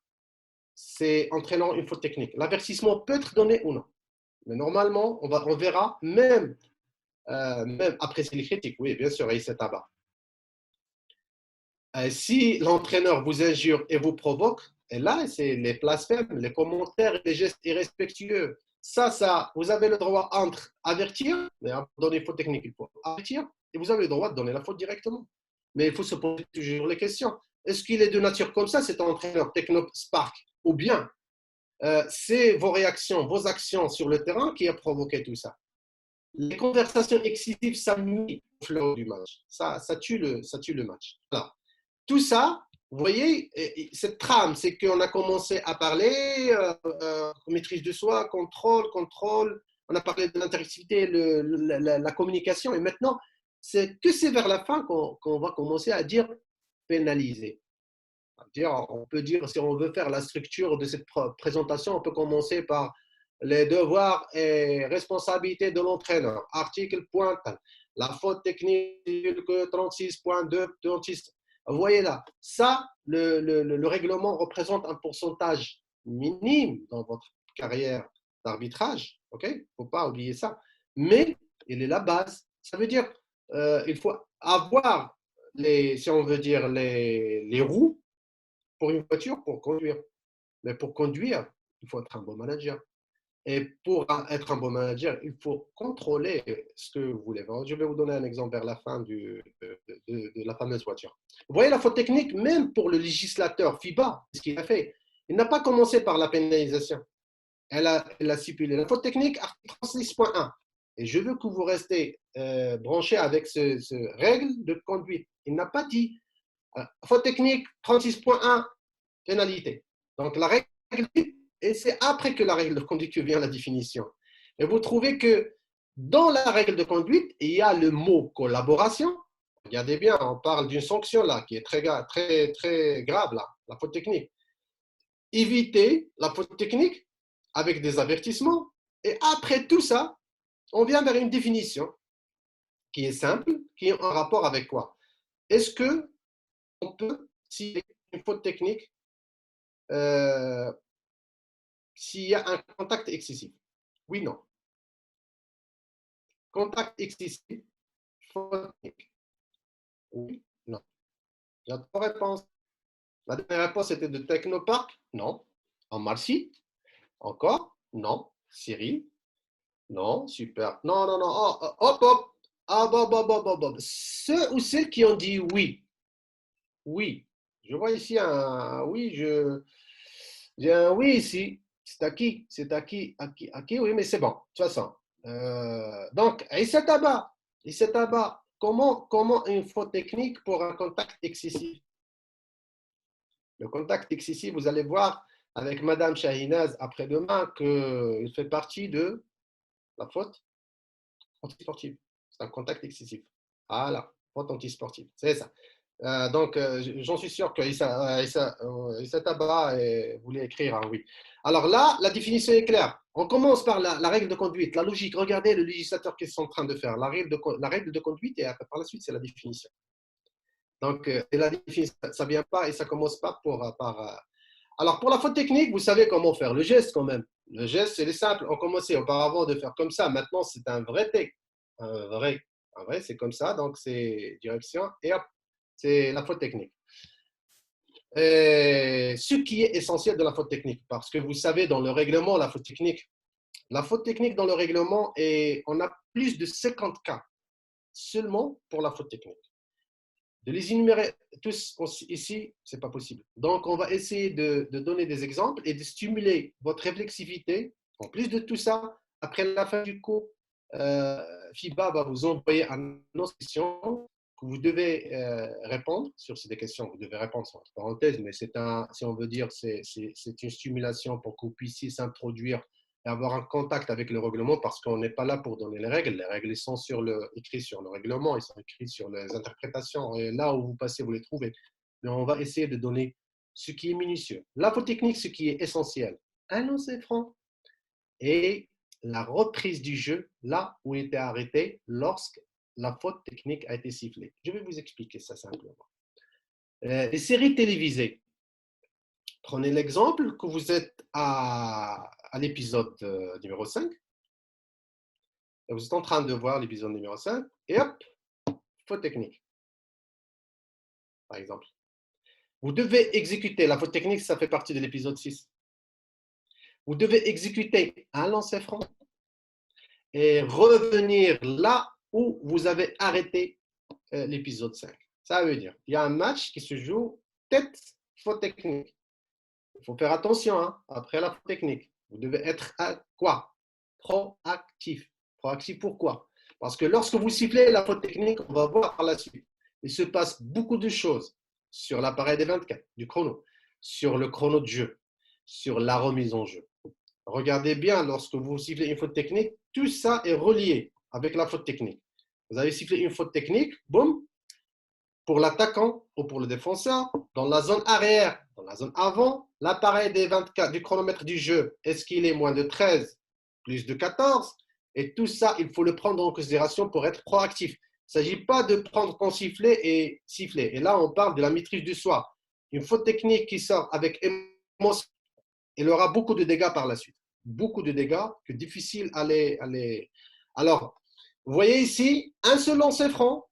c'est entraînant une faute technique. L'avertissement peut être donné ou non. Mais normalement, on verra, même apprécier les critiques, oui, bien sûr, et c'est tabac. Si l'entraîneur vous injure et vous provoque, et là, c'est les blasphèmes, les commentaires, les gestes irrespectueux. Ça, vous avez le droit entre avertir, mais donner faute technique, il faut avertir, et vous avez le droit de donner la faute directement. Mais il faut se poser toujours les questions. Est-ce qu'il est de nature comme ça, cet entraîneur Techno Spark? Ou bien, c'est vos réactions, vos actions sur le terrain qui a provoqué tout ça. Les conversations excessives, ça nuit au flow du match. Ça tue le match. Alors, tout ça, vous voyez, cette trame, c'est qu'on a commencé à parler maîtrise de soi, contrôle. On a parlé de l'interactivité, la communication. Et maintenant, c'est vers la fin qu'on va commencer à dire pénaliser. On peut dire, si on veut faire la structure de cette présentation, on peut commencer par les devoirs et responsabilités de l'entraîneur. Article point, la faute technique 36.2, Vous voyez là, ça, le règlement représente un pourcentage minime dans votre carrière d'arbitrage. Ok, il ne faut pas oublier ça. Mais il est la base. Ça veut dire il faut avoir, si on veut dire, les roues pour une voiture pour conduire. Mais pour conduire, il faut être un bon manager. Et pour être un bon manager, il faut contrôler ce que vous voulez. Je vais vous donner un exemple vers la fin de la fameuse voiture. Vous voyez la faute technique, même pour le législateur FIBA, ce qu'il a fait. Il n'a pas commencé par la pénalisation. Elle a stipulé la faute technique, article 36.1. Et je veux que vous restez branchés avec ce règle de conduite. Il n'a pas dit faute technique, 36.1, pénalité. Donc la règle, et c'est après que la règle de conduite que vient la définition. Et vous trouvez que dans la règle de conduite, il y a le mot collaboration. Regardez bien, on parle d'une sanction là qui est très grave là, la faute technique. Éviter la faute technique avec des avertissements. Et après tout ça, on vient vers une définition qui est simple, qui est en rapport avec quoi? Est-ce qu'on peut citer une faute technique s'il y a un contact excessif? Oui, non. Contact excessif, faute technique. Oui, non. Il y a trois réponses. La dernière réponse était de Technopark. Non. En Marcy. Encore. Non. Cyril. Non. Super. Non, non, non. Oh, hop, hop. Ah, bob, bob, bob, bob, bob. Ceux ou celles qui ont dit oui. Oui. Je vois ici un oui. J'ai un oui ici. C'est à qui? C'est à qui? À qui? Oui, mais c'est bon. De toute façon. Donc, Issa Taba. Issa Taba. Comment une faute technique pour un contact excessif? Le contact excessif, vous allez voir avec Madame Shahinaz après-demain qu'il fait partie de la faute antisportive. C'est un contact excessif. Voilà, faute antisportive. C'est ça. Donc, j'en suis sûr que Issa Taba voulait écrire un oui. Alors là, la définition est claire. On commence par la règle de conduite, la logique. Regardez le législateur qu'est-ce qu'ils sont en train de faire. La règle de conduite et après, par la suite, c'est la définition. Donc, et la définition, ça ne vient pas et ça ne commence pas par. Alors, pour la faute technique, vous savez comment faire. Le geste, quand même. Le geste, c'est simple. On commençait auparavant de faire comme ça. Maintenant, c'est un vrai take. Un vrai, c'est comme ça. Donc, c'est direction et hop, c'est la faute technique. Et ce qui est essentiel de la faute technique, parce que vous savez, dans le règlement, la faute technique dans le règlement, on a plus de 50 cas seulement pour la faute technique. De les énumérer tous ici, ce n'est pas possible. Donc, on va essayer de donner des exemples et de stimuler votre réflexivité. En plus de tout ça, après la fin du cours, FIBA va vous envoyer une autre question que vous devez répondre sur ces questions. Vous devez répondre entre parenthèses, mais si on veut dire, c'est une stimulation pour que vous puissiez s'introduire et avoir un contact avec le règlement parce qu'on n'est pas là pour donner les règles. Les règles sont écrites sur le règlement, ils sont écrites sur les interprétations. Et là où vous passez, vous les trouvez. Mais on va essayer de donner ce qui est minutieux. La faute technique, ce qui est essentiel. Un lancer franc et la reprise du jeu là où il était arrêté lorsque la faute technique a été sifflée. Je vais vous expliquer ça simplement. Les séries télévisées. Prenez l'exemple que vous êtes à l'épisode numéro 5. Et vous êtes en train de voir l'épisode numéro 5. Et hop, faute technique. Par exemple. Vous devez exécuter. La faute technique, ça fait partie de l'épisode 6. Vous devez exécuter un lancer franc et revenir là où vous avez arrêté l'épisode 5. Ça veut dire qu'il y a un match qui se joue tête faute technique. Il faut faire attention après la faute technique. Vous devez être quoi? Proactif. Proactif pourquoi? Parce que lorsque vous sifflez la faute technique, on va voir par la suite. Il se passe beaucoup de choses sur l'appareil des 24, du chrono, sur le chrono de jeu, sur la remise en jeu. Regardez bien, lorsque vous sifflez une faute technique, tout ça est relié avec la faute technique. Vous avez sifflé une faute technique, boum, pour l'attaquant ou pour le défenseur, dans la zone arrière, dans la zone avant, l'appareil des 24 du chronomètre du jeu, est-ce qu'il est moins de 13, plus de 14? Et tout ça, il faut le prendre en considération pour être proactif. Il ne s'agit pas de prendre ton sifflet et siffler. Et là, on parle de la maîtrise du soi. Une faute technique qui sort avec émotion, il aura beaucoup de dégâts par la suite. Beaucoup de dégâts que difficile à les... Alors, vous voyez ici, un seul lancer franc,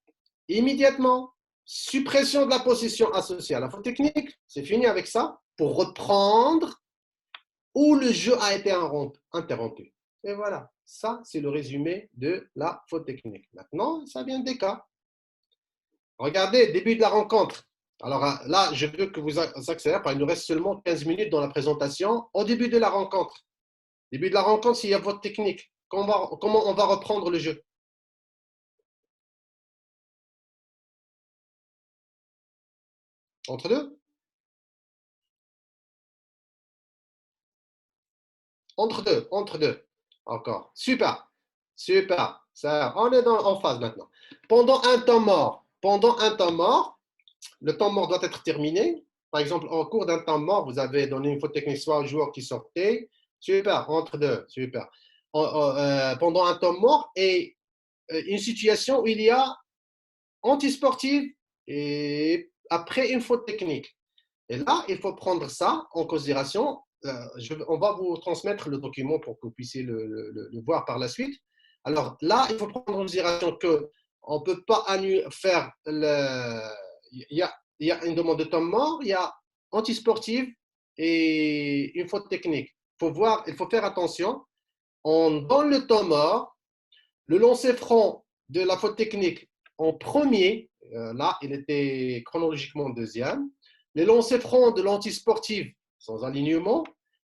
immédiatement, suppression de la possession associée à la faute technique, c'est fini avec ça, pour reprendre où le jeu a été interrompu. Et voilà, ça c'est le résumé de la faute technique. Maintenant, ça vient des cas. Regardez, début de la rencontre. Alors là, je veux que vous accélérez, il nous reste seulement 15 minutes dans la présentation. Au début de la rencontre, s'il y a faute technique, comment on va reprendre le jeu? Entre deux? Entre deux. Encore. Super. Super. Ça, on est en phase maintenant. Pendant un temps mort, le temps mort doit être terminé. Par exemple, au cours d'un temps mort, vous avez donné une faute technique soit au joueur qui sortait. Super, entre deux, super. Pendant un temps mort et une situation où il y a antisportive et après une faute technique. Et là, il faut prendre ça en considération. On va vous transmettre le document pour que vous puissiez le voir par la suite. Alors là, il faut prendre en considération qu'on ne peut pas faire il y a une demande de temps mort, il y a antisportive et une faute technique. Il faut faire attention. Dans le temps mort, le lancer franc de la faute technique en premier, là, il était chronologiquement deuxième. Les lancers francs de l'antisportive sans alignement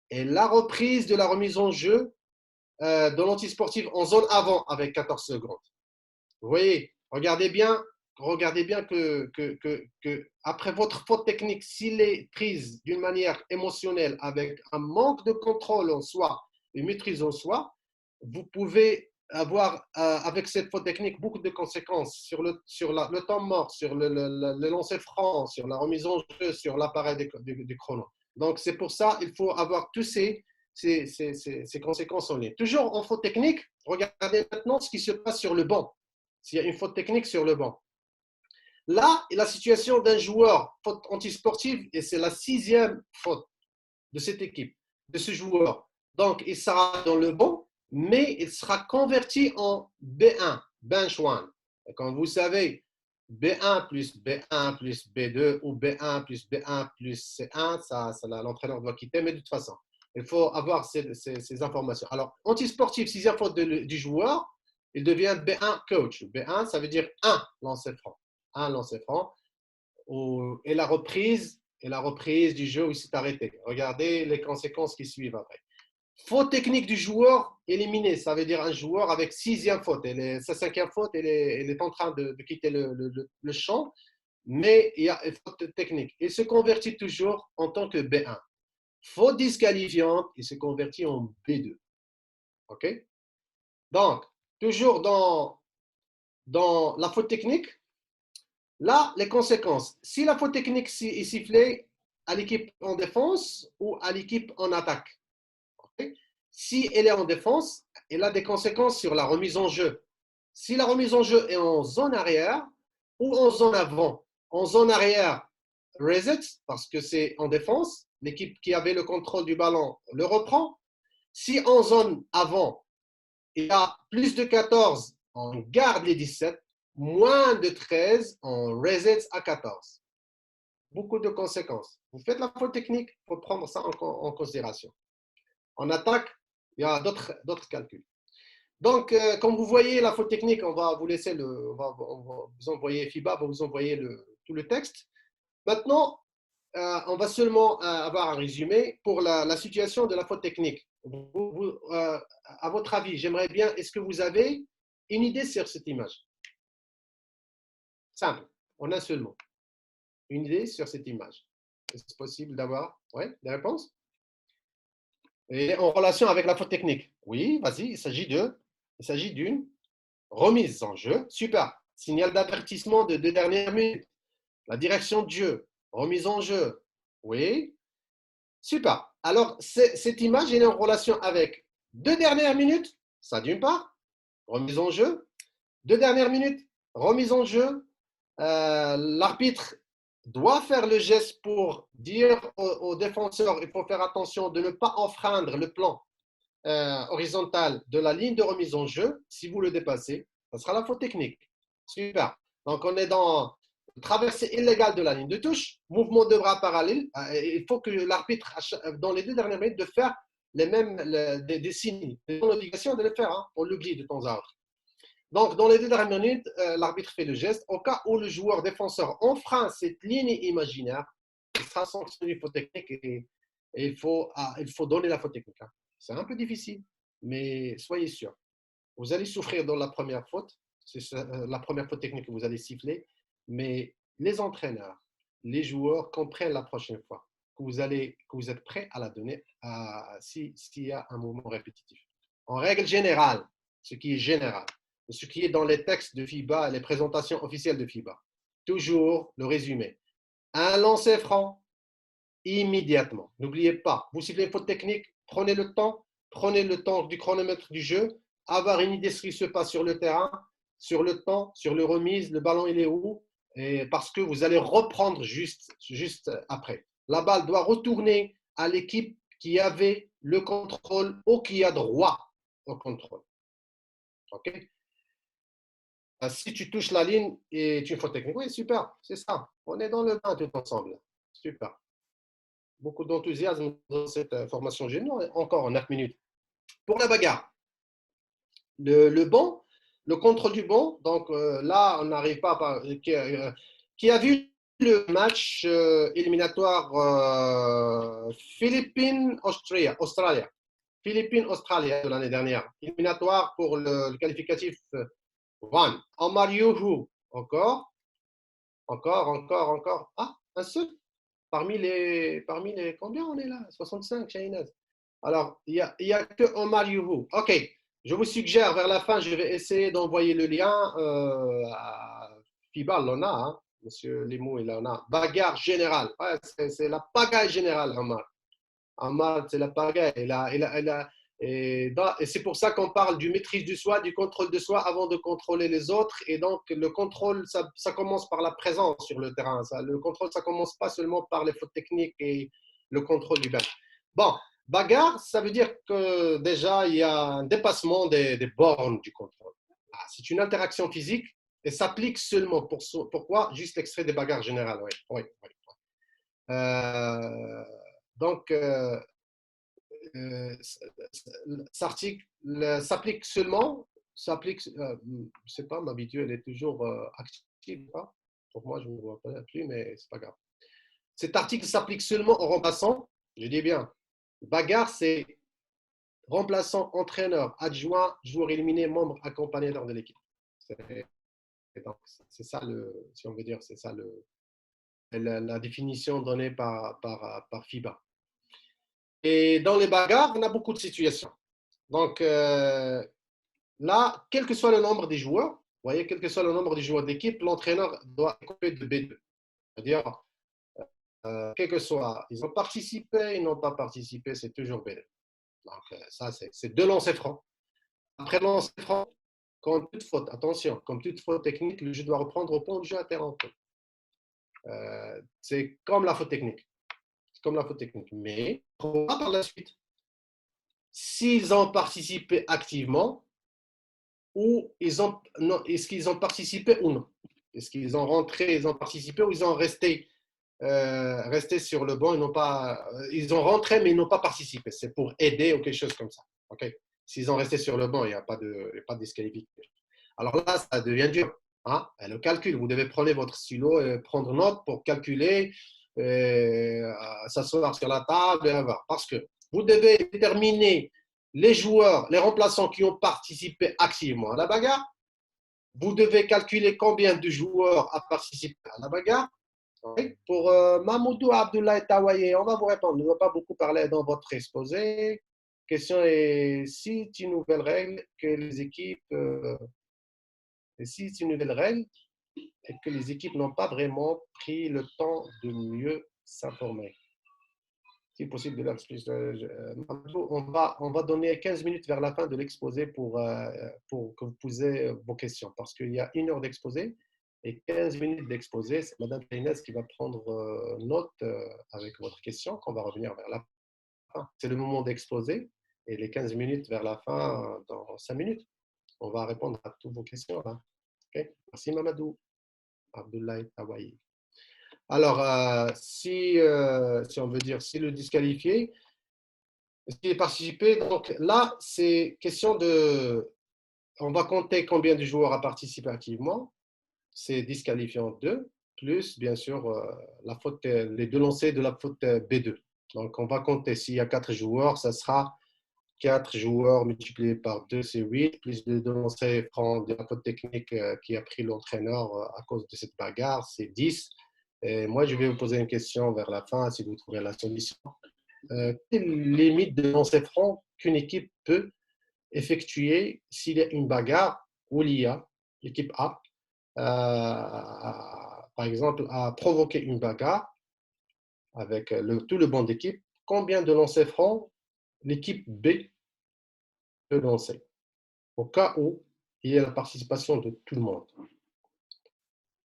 et la reprise de la remise en jeu de l'antisportive en zone avant avec 14 secondes. Vous voyez, regardez bien que après votre faute technique, s'il est prise d'une manière émotionnelle avec un manque de contrôle en soi, une maîtrise en soi, vous pouvez avoir avec cette faute technique beaucoup de conséquences sur le temps mort, sur le lancer franc, sur la remise en jeu, sur l'appareil du chrono. Donc c'est pour ça qu'il faut avoir tous ces conséquences en ligne. Toujours en faute technique, regardez maintenant ce qui se passe sur le banc. S'il y a une faute technique sur le banc. Là, la situation d'un joueur faute antisportive, et c'est la 6e faute de cette équipe, de ce joueur. Donc, il sera dans le banc, mais il sera converti en B1, bench one. Et comme vous savez, B1 plus B1 plus B2 ou B1 plus B1 plus C1, ça l'entraîneur doit quitter, mais de toute façon, il faut avoir ces informations. Alors, antisportif, 6e faute du joueur, il devient B1 coach. B1, ça veut dire 1 lancer franc. 1 lancer franc. Et la reprise du jeu où il s'est arrêté. Regardez les conséquences qui suivent après. Faute technique du joueur éliminé, ça veut dire un joueur avec 6e faute. Sa 5e faute, elle est en train de quitter le champ, mais il y a une faute technique. Il se convertit toujours en tant que B1. Faute disqualifiante, il se convertit en B2. OK? Donc, toujours dans la faute technique, là, les conséquences. Si la faute technique est sifflée à l'équipe en défense ou à l'équipe en attaque. Okay? Si elle est en défense, elle a des conséquences sur la remise en jeu. Si la remise en jeu est en zone arrière ou en zone avant, en zone arrière, reset, parce que c'est en défense, l'équipe qui avait le contrôle du ballon le reprend. Si en zone avant, il y a plus de 14, on garde les 17. Moins de 13, on reset à 14. Beaucoup de conséquences. Vous faites la faute technique, il faut prendre ça en considération. En attaque, il y a d'autres calculs. Donc, comme vous voyez, la faute technique, on va vous laisser on va vous envoyer FIBA, va vous envoyer tout le texte. Maintenant, on va seulement avoir un résumé pour la situation de la faute technique. À votre avis, j'aimerais bien, est-ce que vous avez une idée sur cette image? Simple, en un seul mot. Une idée sur cette image. Est-ce possible d'avoir des réponses? Et en relation avec la faute technique. Oui, vas-y, il s'agit d'une remise en jeu. Super. Signal d'avertissement de 2 dernières minutes. La direction de jeu. Remise en jeu. Oui. Super. Alors, cette image est en relation avec 2 dernières minutes. Ça d'une part. Remise en jeu. 2 dernières minutes. Remise en jeu, l'arbitre doit faire le geste pour dire au défenseur, il faut faire attention de ne pas enfreindre le plan horizontal de la ligne de remise en jeu. Si vous le dépassez, ça sera la faute technique. Super. Donc, on est dans traversée illégale de la ligne de touche, mouvement de bras parallèle. Il faut que l'arbitre, dans les 2 dernières minutes, de faire les mêmes des signes. C'est une obligation de le faire. Hein. On l'oublie de temps à autre. Donc, dans les 2 dernières minutes, l'arbitre fait le geste. Au cas où le joueur défenseur enfreint cette ligne imaginaire, il sera sanctionné faute technique et il faut donner la faute technique. Hein. C'est un peu difficile, mais soyez sûr. Vous allez souffrir dans la première faute. C'est la première faute technique que vous allez siffler. Mais les entraîneurs, les joueurs comprennent la prochaine fois que vous êtes prêts à la donner s'il y a un mouvement répétitif. En règle générale, ce qui est général, ce qui est dans les textes de FIBA, les présentations officielles de FIBA, toujours le résumé. Un lancer franc, immédiatement. N'oubliez pas, vous sifflez une faute technique, prenez le temps du chronomètre du jeu, avoir une idée de ce qui se passe sur le terrain, sur le temps, sur le remise, le ballon il est où, et parce que vous allez reprendre juste après. La balle doit retourner à l'équipe qui avait le contrôle ou qui a droit au contrôle. OK? Si tu touches la ligne et tu fais faute technique, oui, super, c'est ça. On est dans le bain tout ensemble. Super. Beaucoup d'enthousiasme dans cette formation géniale, encore en 9 minutes. Pour la bagarre, le banc, le contrôle du banc, donc là, on n'arrive pas à. Qui a vu le match éliminatoire Philippines-Australia Philippines-Australia de l'année dernière, éliminatoire pour le qualificatif One. Omar Youhou, encore. Ah, un seul parmi les combien on est là? 65, Shahinaz. Alors, il y a que Omar Youhou. OK, je vous suggère vers la fin, je vais essayer d'envoyer le lien à FIBA, l'on a, hein, Monsieur Limou, il en a. Bagarre générale. Ouais, c'est la pagaille générale, Omar. Omar, c'est la pagaille. Et c'est pour ça qu'on parle du maîtrise du soi, du contrôle de soi avant de contrôler les autres. Et donc, le contrôle, ça commence par la présence sur le terrain. Le contrôle, ça commence pas seulement par les fautes techniques et le contrôle du bain. Bon, bagarre, ça veut dire que déjà, il y a un dépassement des bornes du contrôle. C'est une interaction physique et s'applique seulement pourquoi? Juste l'extrait des bagarres générales. Oui, oui, oui. Euh, donc, cet article s'applique seulement, je sais pas, ma vidéo elle est toujours active, pas? Pour moi, je ne me vois pas plus, mais c'est pas grave. Cet article s'applique seulement aux remplaçants, je dis bien. Bagarre, c'est remplaçant, entraîneur, adjoint, joueur éliminé, membre accompagnateur de l'équipe. C'est ça si on veut dire, c'est ça la définition donnée par FIBA. Et dans les bagarres, on a beaucoup de situations. Donc, là, quel que soit le nombre des joueurs, vous voyez, quel que soit le nombre des joueurs d'équipe, l'entraîneur doit écouper de B2. C'est-à-dire, quel que soit, ils ont participé, ils n'ont pas participé, c'est toujours B2. Donc, ça, c'est 2 lancers francs. Après le lancer franc, comme toute faute, attention, comme toute faute technique, le jeu doit reprendre au point de jeu interrompu. C'est comme la faute technique. C'est comme la faute technique. Mais, on va par la suite. S'ils ont participé activement, ou est-ce qu'ils ont participé ou non? Est-ce qu'ils ont rentré, ils ont participé ou ils ont resté sur le banc, ils ont rentré mais ils n'ont pas participé. C'est pour aider ou quelque chose comme ça. Okay? S'ils ont resté sur le banc, il n'y a pas de disqualification. Alors là, ça devient dur. Hein? Et le calcul, vous devez prendre votre stylo et prendre note pour calculer, s'asseoir sur la table et avoir. Parce que vous devez déterminer les joueurs, les remplaçants qui ont participé activement à la bagarre. Vous devez calculer combien de joueurs ont participé à la bagarre. Pour Mamoudou Abdoulaye Tawaye, on va vous répondre. On ne va pas beaucoup parler dans votre exposé. Question est si c'est une nouvelle règle que les équipes, si c'est une nouvelle règle et que les équipes n'ont pas vraiment pris le temps de mieux s'informer. si possible, de l'expliquer. On va donner 15 minutes vers la fin de l'exposé pour que vous posiez vos questions, parce qu'il y a 1 heure d'exposé et 15 minutes d'exposé. C'est Mme Inès qui va prendre note avec votre question, qu'on va revenir vers la fin. C'est le moment d'exposer et les 15 minutes vers la fin, dans 5 minutes. On va répondre à toutes vos questions. Là. Okay? Merci Mamadou. Abdoulaye Tawaï. Alors, si on veut dire, si le disqualifié, s'il est participé, donc là, c'est question de, on va compter combien de joueurs a participé activement, c'est disqualifiant 2, plus bien sûr la faute, les 2 lancers de la faute B2. Donc on va compter, s'il y a 4 joueurs, ça sera 4 joueurs multipliés par 2, c'est 8, plus les 2 lancers francs de la faute technique qui a pris l'entraîneur à cause de cette bagarre, c'est 10. Et moi, je vais vous poser une question vers la fin, si vous trouvez la solution. Quelle est la limite de lancer franc qu'une équipe peut effectuer s'il y a une bagarre où l'IA, l'équipe A, par exemple, a provoqué une bagarre avec tout le banc d'équipe, combien de lancers francs l'équipe B peut lancer au cas où il y a la participation de tout le monde.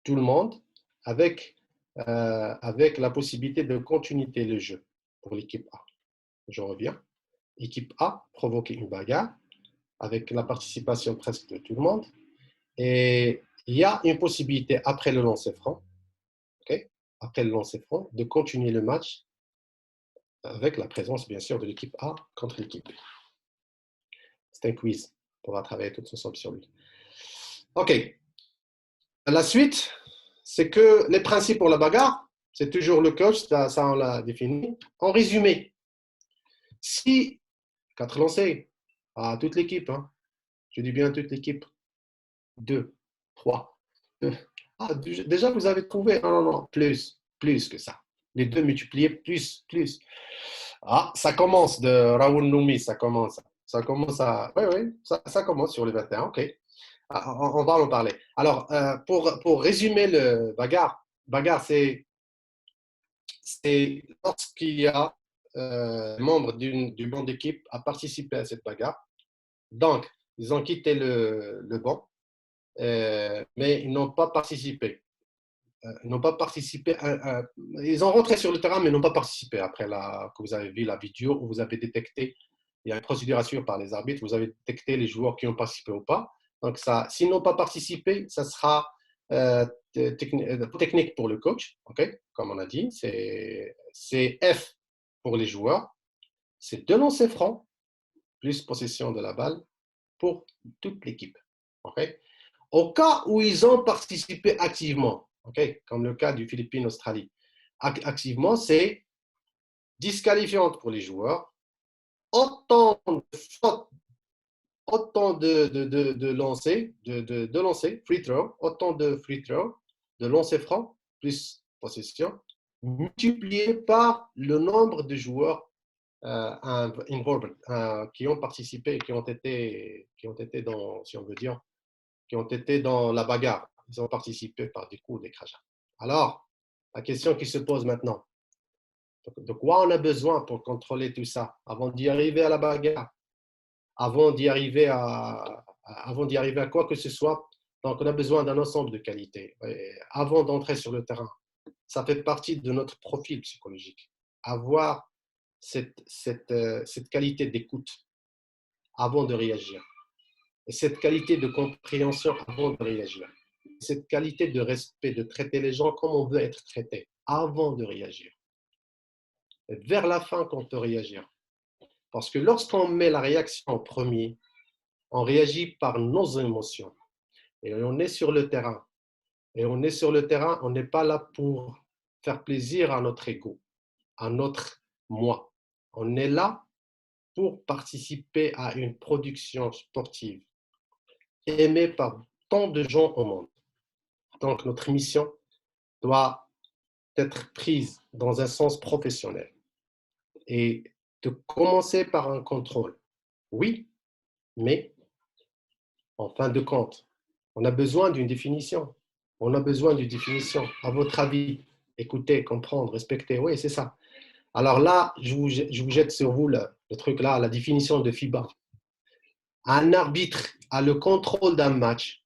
Tout le monde avec la possibilité de continuer le jeu pour l'équipe A. Je reviens. Équipe A provoquer une bagarre avec la participation presque de tout le monde. Et il y a une possibilité après le lancer franc, okay, après le lancer franc, de continuer le match avec la présence, bien sûr, de l'équipe A contre l'équipe B. C'est un quiz. On va travailler tous ensemble sur lui. OK. La suite, c'est que les principes pour la bagarre, c'est toujours le coach, ça on l'a défini. En résumé, si 4 lancers à toute l'équipe, hein, je dis bien toute l'équipe, 2, 3, 2. Ah, déjà, vous avez trouvé, non, plus que ça. Les 2 multipliés, plus. Ah, ça commence de Raoul Noumi, ça commence à, oui, ça commence sur le 21, ok. On va en parler. Alors, pour résumer le bagarre, c'est lorsqu'il y a membre du banc d'équipe à participer à cette bagarre. Donc, ils ont quitté le banc, mais ils n'ont pas participé. Ils ont rentré sur le terrain, mais n'ont pas participé. Après que vous avez vu la vidéo, où vous avez détecté, il y a une procédure à suivre par les arbitres, vous avez détecté les joueurs qui ont participé ou pas. Donc, s'ils n'ont pas participé, ça sera technique pour le coach, okay, comme on a dit. C'est F pour les joueurs. C'est 2 lancers francs, plus possession de la balle pour toute l'équipe. Okay. Au cas où ils ont participé activement, okay, comme le cas du Philippines-Australie, activement, c'est disqualifiante pour les joueurs. Autant de lancers, de lancers, free throw, autant de free throw, de lancers francs, plus possession, multiplié par le nombre de joueurs qui ont participé, qui ont été dans, si on veut dire, qui ont été dans la bagarre. Ils ont participé par des coups, des crachats. Alors, la question qui se pose maintenant, de quoi on a besoin pour contrôler tout ça avant d'y arriver à la bagarre, avant d'y arriver à quoi que ce soit. Donc, on a besoin d'un ensemble de qualités. Et avant d'entrer sur le terrain, ça fait partie de notre profil psychologique. Avoir cette qualité d'écoute avant de réagir. Et cette qualité de compréhension avant de réagir. Cette qualité de respect, de traiter les gens comme on veut être traité avant de réagir. Et vers la fin qu'on peut réagir. Parce que lorsqu'on met la réaction en premier, on réagit par nos émotions. Et on est sur le terrain. Et on est sur le terrain, on n'est pas là pour faire plaisir à notre ego, à notre moi. On est là pour participer à une production sportive aimée par tant de gens au monde. Donc, notre mission doit être prise dans un sens professionnel et de commencer par un contrôle. Oui, mais en fin de compte, on a besoin d'une définition. On a besoin d'une définition. À votre avis, écoutez, comprendre, respecter, oui, c'est ça. Alors là, je vous jette sur vous le truc là, la définition de FIBA. Un arbitre a le contrôle d'un match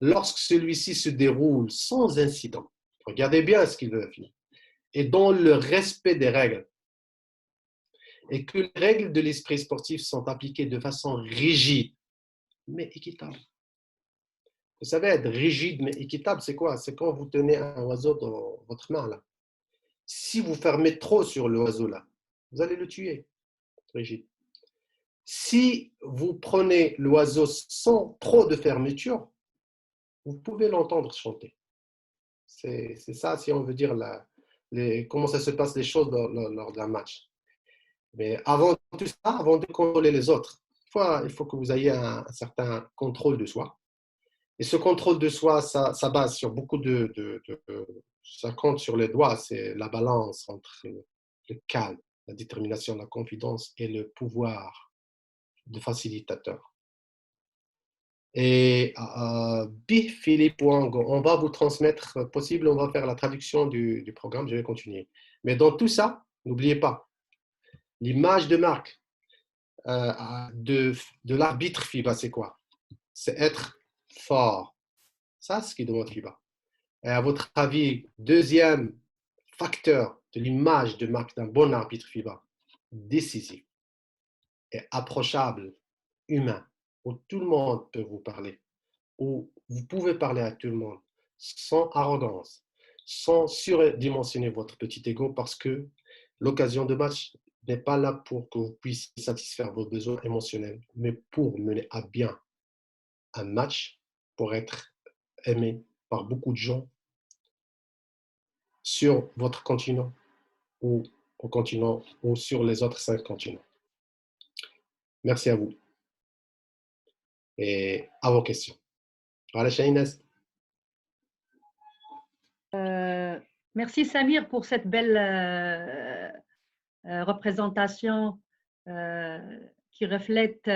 lorsque celui-ci se déroule sans incident. Regardez bien ce qu'il veut dire. Et dans le respect des règles. Et que les règles de l'esprit sportif sont appliquées de façon rigide, mais équitable. Vous savez, être rigide mais équitable, c'est quoi? C'est quand vous tenez un oiseau dans votre main là. Si vous fermez trop sur l'oiseau là, vous allez le tuer. Rigide. Si vous prenez l'oiseau sans trop de fermeture, vous pouvez l'entendre chanter. C'est ça, si on veut dire comment ça se passe les choses lors d'un match. Mais avant tout ça, avant de contrôler les autres, il faut que vous ayez un certain contrôle de soi. Et ce contrôle de soi, ça base sur beaucoup ça compte sur les doigts, c'est la balance entre le calme, la détermination, la confidence et le pouvoir de facilitateur. Et Philippe Wang, on va vous transmettre, possible, on va faire la traduction du programme, je vais continuer. Mais dans tout ça, n'oubliez pas, l'image de marque de l'arbitre FIBA, c'est quoi? C'est être fort. Ça, c'est ce qui demande FIBA. Et à votre avis, deuxième facteur de l'image de marque d'un bon arbitre FIBA, décisif et approchable, humain, où tout le monde peut vous parler, où vous pouvez parler à tout le monde sans arrogance, sans surdimensionner votre petit ego, parce que l'occasion de match n'est pas là pour que vous puissiez satisfaire vos besoins émotionnels, mais pour mener à bien un match, pour être aimé par beaucoup de gens sur votre continent ou au continent ou sur les autres 5 continents. Merci à vous et à vos questions. Voilà, Inès. Merci Samir pour cette belle représentation qui reflète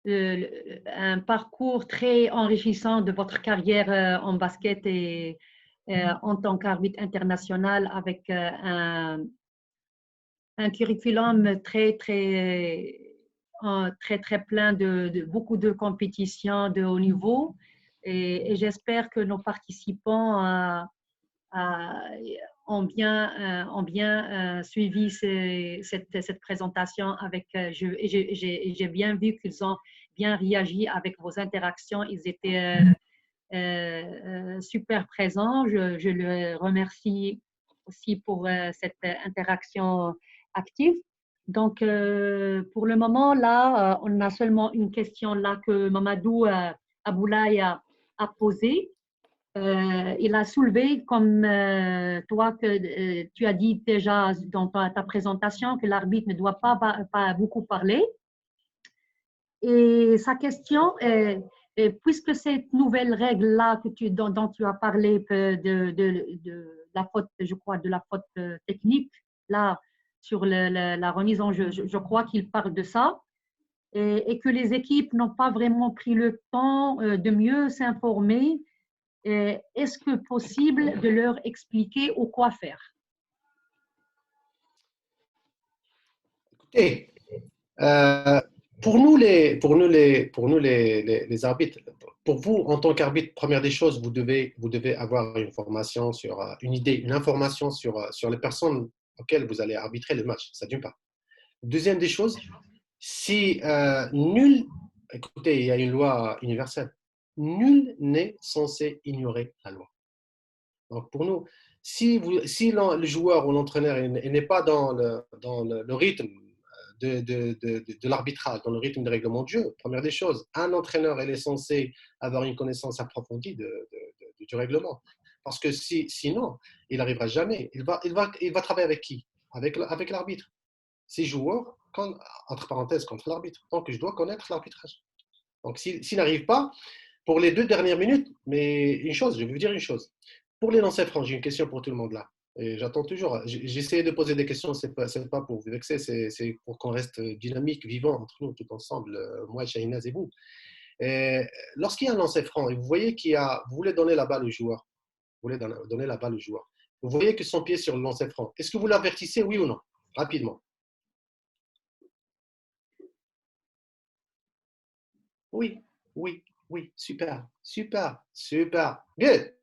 un parcours très enrichissant de votre carrière en basket et en tant qu'arbitre international avec un curriculum très plein de beaucoup de compétitions de haut niveau. Et j'espère que nos participants ont bien suivi cette présentation avec. J'ai bien vu qu'ils ont bien réagi avec vos interactions. Ils étaient super présents. Je les remercie aussi pour cette interaction active. Donc, pour le moment, là, on a seulement une question là que Mamadou Aboulaye a posée. Il a soulevé, comme toi, que tu as dit déjà dans ta présentation, que l'arbitre ne doit pas beaucoup parler. Et sa question est, puisque cette nouvelle règle-là dont tu as parlé de la faute, je crois, de la faute technique, là, sur la remise en jeu, je crois qu'il parle de ça, et que les équipes n'ont pas vraiment pris le temps de mieux s'informer. Est-ce que possible de leur expliquer ou quoi faire? Écoutez, pour nous les arbitres, pour vous en tant qu'arbitre, première des choses, vous devez avoir une formation sur une idée, une information sur les personnes auxquelles vous allez arbitrer le match. Ça d'une part. Deuxième des choses, si écoutez, il y a une loi universelle, nul n'est censé ignorer la loi. Donc pour nous, si le joueur ou l'entraîneur n'est pas dans le rythme de l'arbitrage, dans le rythme des règlements de jeu, première des choses, un entraîneur est censé avoir une connaissance approfondie du règlement. Parce que sinon, il n'arrivera jamais. Il va travailler avec qui? Avec l'arbitre. Ses joueurs, entre parenthèses, contre l'arbitre. Donc je dois connaître l'arbitrage. Donc s'il n'arrive pas, pour les 2 dernières minutes, mais je vais vous dire une chose. Pour les lancers francs, j'ai une question pour tout le monde là. Et j'attends toujours. J'essaie de poser des questions, c'est pas pour vous vexer, c'est pour qu'on reste dynamique, vivant entre nous, tout ensemble, moi, Shahinaz et vous. Lorsqu'il y a un lancer franc et vous voyez vous voulez donner la balle au joueur, vous voulez donner la balle au joueur, vous voyez que son pied est sur le lancer franc. Est-ce que vous l'avertissez, oui ou non? Rapidement. Oui, oui, oui, super, super, super. Good.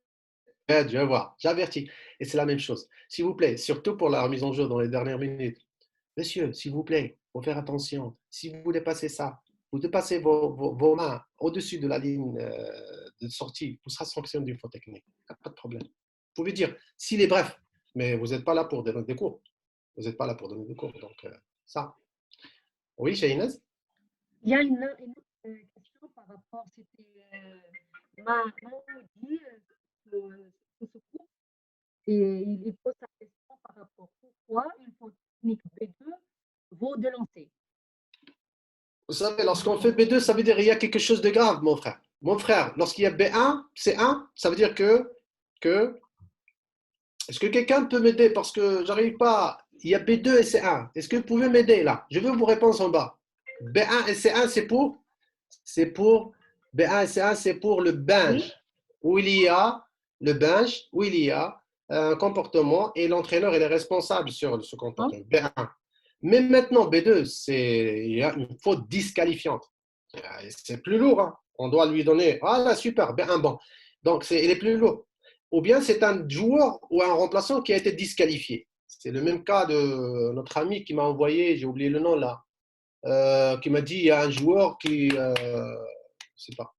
Good, je vais voir, j'avertis. Et c'est la même chose. S'il vous plaît, surtout pour la remise en jeu dans les dernières minutes. Monsieur, s'il vous plaît, il faut faire attention. Si vous voulez passer ça, vous dépassez vos mains au-dessus de la ligne de sortie, vous serez sanctionné d'une faute technique. Pas de problème. Vous pouvez dire, s'il est bref, mais vous n'êtes pas là pour donner des cours. Vous n'êtes pas là pour donner des cours. Donc, ça. Oui, chez Inès? Il y a une autre question par rapport, c'était Mahmoud dit que ce cours, et il pose sa question par rapport pourquoi une faute technique B2 vaut de lancer. Vous savez, lorsqu'on fait B2, ça veut dire qu'il y a quelque chose de grave, mon frère. Mon frère, lorsqu'il y a B1, C1, ça veut dire que est-ce que quelqu'un peut m'aider parce que j'arrive pas. Il y a B2 et C1. Est-ce que vous pouvez m'aider là? Je veux vos réponses en bas. B1 et C1, c'est pour B1 et C1, c'est pour le bench Oui, où il y a le bench où il y a un comportement et l'entraîneur il est responsable sur ce hein? comportement. B1. Mais maintenant B2, il y a une faute disqualifiante. C'est plus lourd. Hein. On doit lui donner. Ah là, super, B1 bon. Donc il est plus lourd. Ou bien c'est un joueur ou un remplaçant qui a été disqualifié. C'est le même cas de notre ami qui m'a envoyé, j'ai oublié le nom là, qui m'a dit il y a un joueur qui, je sais pas,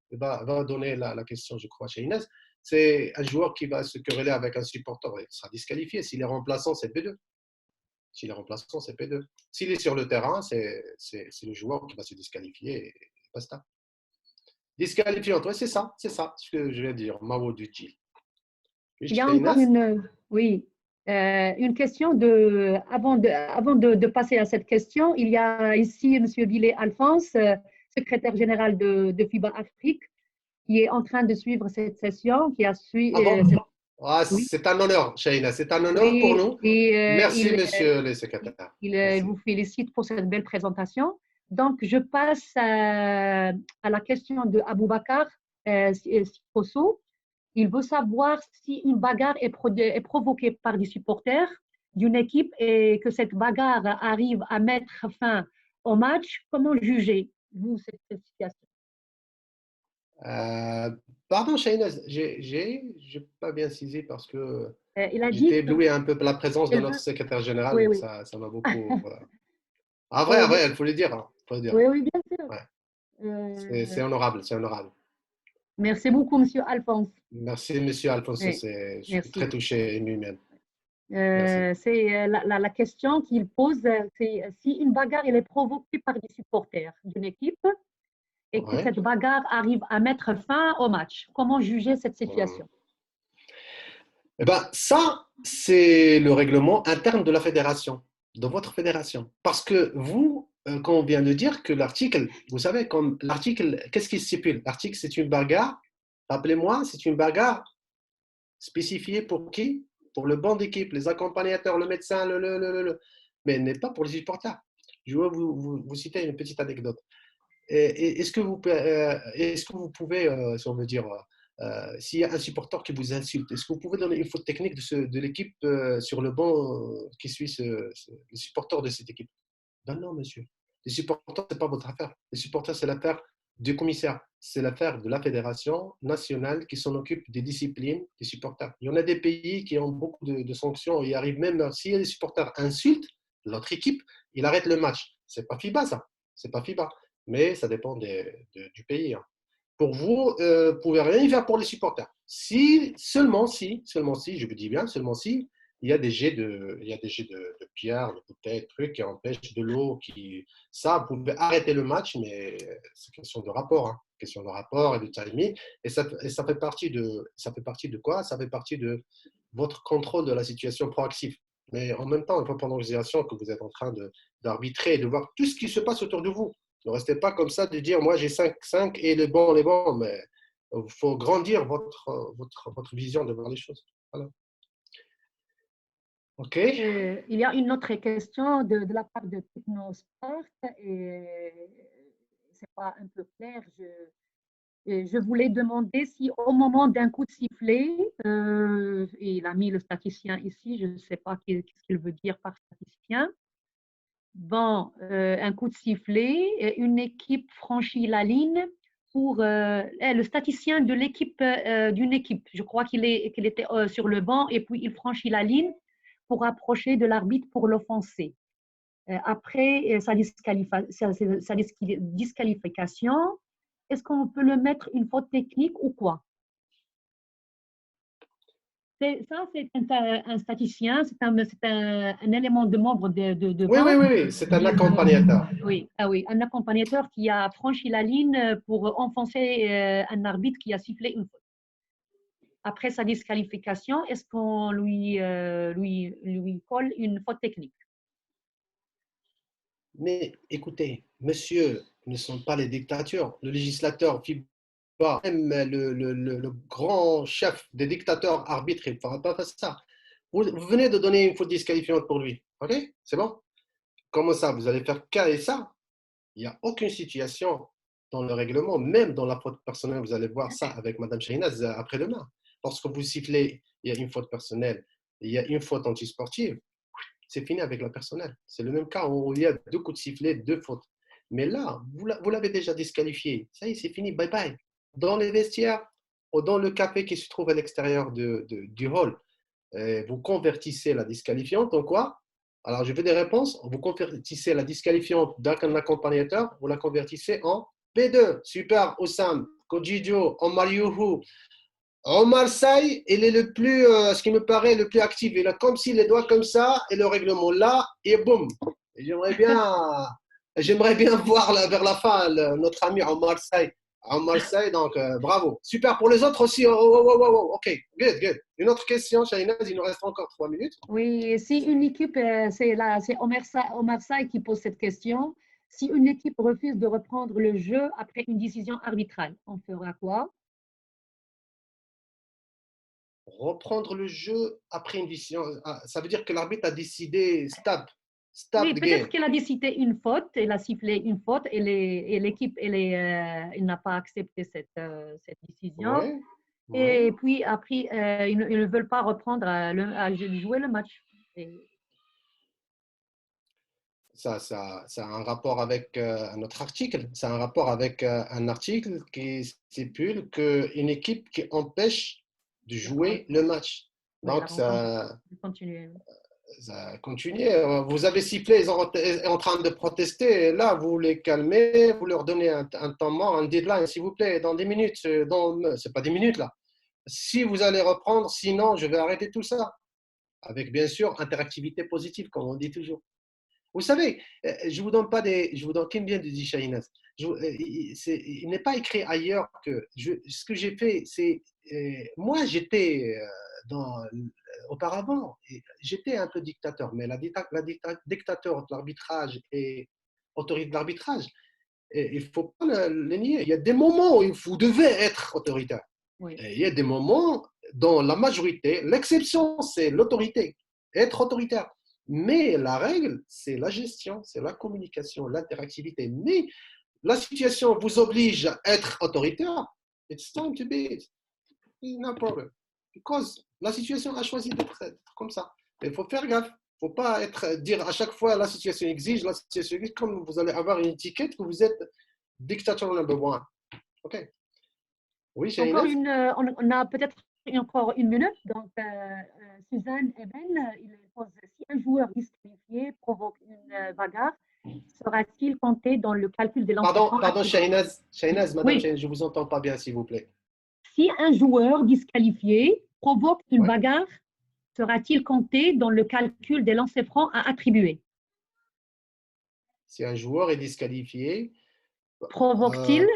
va donner la question, je crois, chez Inès. C'est un joueur qui va se quereller avec un supporter. Il sera disqualifié. S'il est remplaçant, c'est P2. S'il est remplaçant, c'est P2. S'il est sur le terrain, c'est le joueur qui va se disqualifier et basta. Disqualifiant, ouais, c'est ça, ce que je viens de dire. Mao Duji. Oui, Il y a chez encore Inès? oui, une question avant de passer à cette question, il y a ici M. Villet Alphonse, secrétaire général de FIBA Afrique, qui est en train de suivre cette session, qui a Ah suivi, bon? Ah, oui, c'est un honneur, Shaina, c'est un honneur pour oui, nous. et Merci, monsieur le secrétaire. il Merci. vous félicite pour cette belle présentation. Donc, je passe à la question de Aboubacar Sifosso. Il veut savoir si une bagarre est provoquée par des supporters d'une équipe et que cette bagarre arrive à mettre fin au match. Comment juger, vous, cette situation? Euh, Pardon, Shaina, j'ai pas bien saisi parce que Il a dit j'étais ébloui un peu par la présence de qu'elle notre veut. secrétaire général, Oui, donc oui. ça m'a beaucoup. Voilà. Ah, Oui, vrai, il faut le dire. Hein, faut le dire. oui, oui, bien sûr. Ouais. C'est Euh, honorable, c'est honorable. merci beaucoup, Monsieur Alphonse. Merci, monsieur Alfonso, Oui, je suis très merci. touché, ému même. Merci. C'est la question qu'il pose, c'est si une bagarre elle est provoquée par des supporters d'une équipe et que Ouais. cette bagarre arrive à mettre fin au match. Comment juger cette Hum. situation? Eh ben, ça, c'est le règlement interne de la fédération, de votre fédération. Parce que vous, quand on vient de dire que l'article, vous savez, comme l'article, qu'est-ce qui stipule? L'article, c'est une bagarre, rappelez-moi, c'est une bagarre spécifiée pour qui? Pour le banc d'équipe, les accompagnateurs, le médecin, mais elle n'est pas pour les supporters. Je vais vous citer une petite anecdote. Est-ce que vous pouvez, si on veut dire, s'il y a un supporter qui vous insulte, est-ce que vous pouvez donner une faute technique de l'équipe sur le banc qui suit le supporter de cette équipe? Ben non, monsieur. Les supporters, ce n'est pas votre affaire. Les supporters, c'est l'affaire du commissaire. C'est l'affaire de la fédération nationale qui s'en occupe des disciplines des supporters. Il y en a des pays qui ont beaucoup de sanctions. Il arrive même, si les supporters insultent l'autre équipe, il arrête le match. C'est pas FIBA, ça. C'est pas FIBA. Mais ça dépend du pays. Hein. Pour vous, vous ne pouvez rien y faire pour les supporters. Seulement si, je vous dis bien, seulement si, il y a des jets de pierres, de bouteilles, de trucs qui empêchent de l'eau. Ça, vous pouvez arrêter le match, mais c'est question de rapport. Hein. Question de rapport et de timing. Et ça fait partie de quoi? Ça fait partie de votre contrôle de la situation proactive. Mais en même temps, il faut prendre en considération que vous êtes en train d'arbitrer et de voir tout ce qui se passe autour de vous. Ne restez pas comme ça de dire moi j'ai 5 et les bons, mais il faut grandir votre vision de voir les choses. Voilà. OK. Il y a une autre question de la part de Technosport et c'est pas un peu clair. Et je voulais demander si au moment d'un coup de sifflet, il a mis le statisticien ici, je ne sais pas qu'est-ce qu'il veut dire par statisticien. Bon, un coup de sifflet, une équipe franchit la ligne pour le statisticien de l'équipe d'une équipe. Je crois qu'il était sur le banc et puis il franchit la ligne pour approcher de l'arbitre pour l'offenser. Après sa disqualification, est-ce qu'on peut le mettre une faute technique ou quoi? Ça, c'est un statisticien, un élément de membre de Oui, oui, banc. oui, oui, c'est un accompagnateur. Oui, ah oui, un accompagnateur qui a franchi la ligne pour enfoncer un arbitre qui a sifflé une faute. Après sa disqualification, est-ce qu'on lui colle une faute technique? Mais écoutez, monsieur, ne sont pas les dictatures. Le législateur FIBA, même le grand chef des dictateurs arbitres, il ne fera pas ça. Vous venez de donner une faute disqualifiante pour lui. OK? C'est bon? Comment ça? Vous allez faire caler ça? Il n'y a aucune situation dans le règlement, même dans la faute personnelle. Vous allez voir ça avec Mme Chahinaz après-demain. Lorsque vous sifflez, il y a une faute personnelle, il y a une faute antisportive, c'est fini avec la personnelle. C'est le même cas où il y a deux coups de sifflet, deux fautes. Mais là, vous l'avez déjà disqualifié. Ça y est, c'est fini. Bye bye. Dans les vestiaires ou dans le café qui se trouve à l'extérieur du hall, vous convertissez la disqualifiante en quoi? Alors, je veux des réponses. Vous convertissez la disqualifiante d'un accompagnateur, vous la convertissez en P2. Super, Oussam, Kojijo, Omar Omar Sy, il est le plus, ce qui me paraît, le plus actif. Il a comme si les doigts comme ça et le règlement là, et boum. J'aimerais bien voir là, vers la fin notre ami Omar Sy. Omar Sy, donc bravo. Super pour les autres aussi. Ok, good, good. Une autre question, Shahinaz, il nous reste encore 3 minutes. Oui, si une équipe, c'est Omar Sy qui pose cette question. Si une équipe refuse de reprendre le jeu après une décision arbitrale, on fera quoi? Reprendre le jeu après une décision, ça veut dire que l'arbitre a décidé stop Oui, the peut-être game. qu'elle a décidé une faute, elle a sifflé une faute et l'équipe, elle n'a pas accepté cette décision. Ouais, ouais. Et puis après, ils ne veulent pas reprendre à jouer le match. Et Ça a un rapport avec un autre article. C'est un rapport avec un article qui stipule qu'une équipe qui empêche de la jouer rencontre, le match. oui, la Donc, rencontre continue. ça continue. Vous avez sifflé, ils sont en train de protester. Et là, vous les calmez, vous leur donnez un temps mort, un deadline, s'il vous plaît, dans 10 minutes. C'est pas 10 minutes, là. Si vous allez reprendre, sinon, je vais arrêter tout ça. Avec, bien sûr, interactivité positive, comme on dit toujours. Vous savez, je vous donne pas des, je vous donne qu'une bien de dit Shahinaz. Il n'est pas écrit ailleurs que ce que j'ai fait, c'est moi j'étais auparavant, j'étais un peu dictateur, mais dictateur de l'arbitrage et autorité de l'arbitrage, il faut pas le nier. Il y a des moments où vous devez être autoritaire. Oui. Et il y a des moments dans la majorité, l'exception c'est l'autorité, être autoritaire. Mais la règle, c'est la gestion, c'est la communication, l'interactivité. Mais la situation vous oblige à être autoritaire. It's time to be it. No problem. Because la situation a choisi d'être comme ça. Il faut faire gaffe. Il ne faut pas dire à chaque fois la situation exige, la situation exige, comme vous allez avoir une étiquette que vous êtes dictator number one. OK. Oui, Encore Shahinaz? on a peut-être encore une minute. Donc, Suzanne Eben, il pose si un joueur disqualifié provoque une bagarre, sera-t-il compté dans le calcul des lancers francs Pardon, attribués? Shahinaz, madame Oui, Shahinaz, je ne vous entends pas bien, s'il vous plaît. si un joueur disqualifié provoque une Ouais. bagarre, sera-t-il compté dans le calcul des lancers francs à attribuer? Si un joueur est disqualifié, Provoque-t-il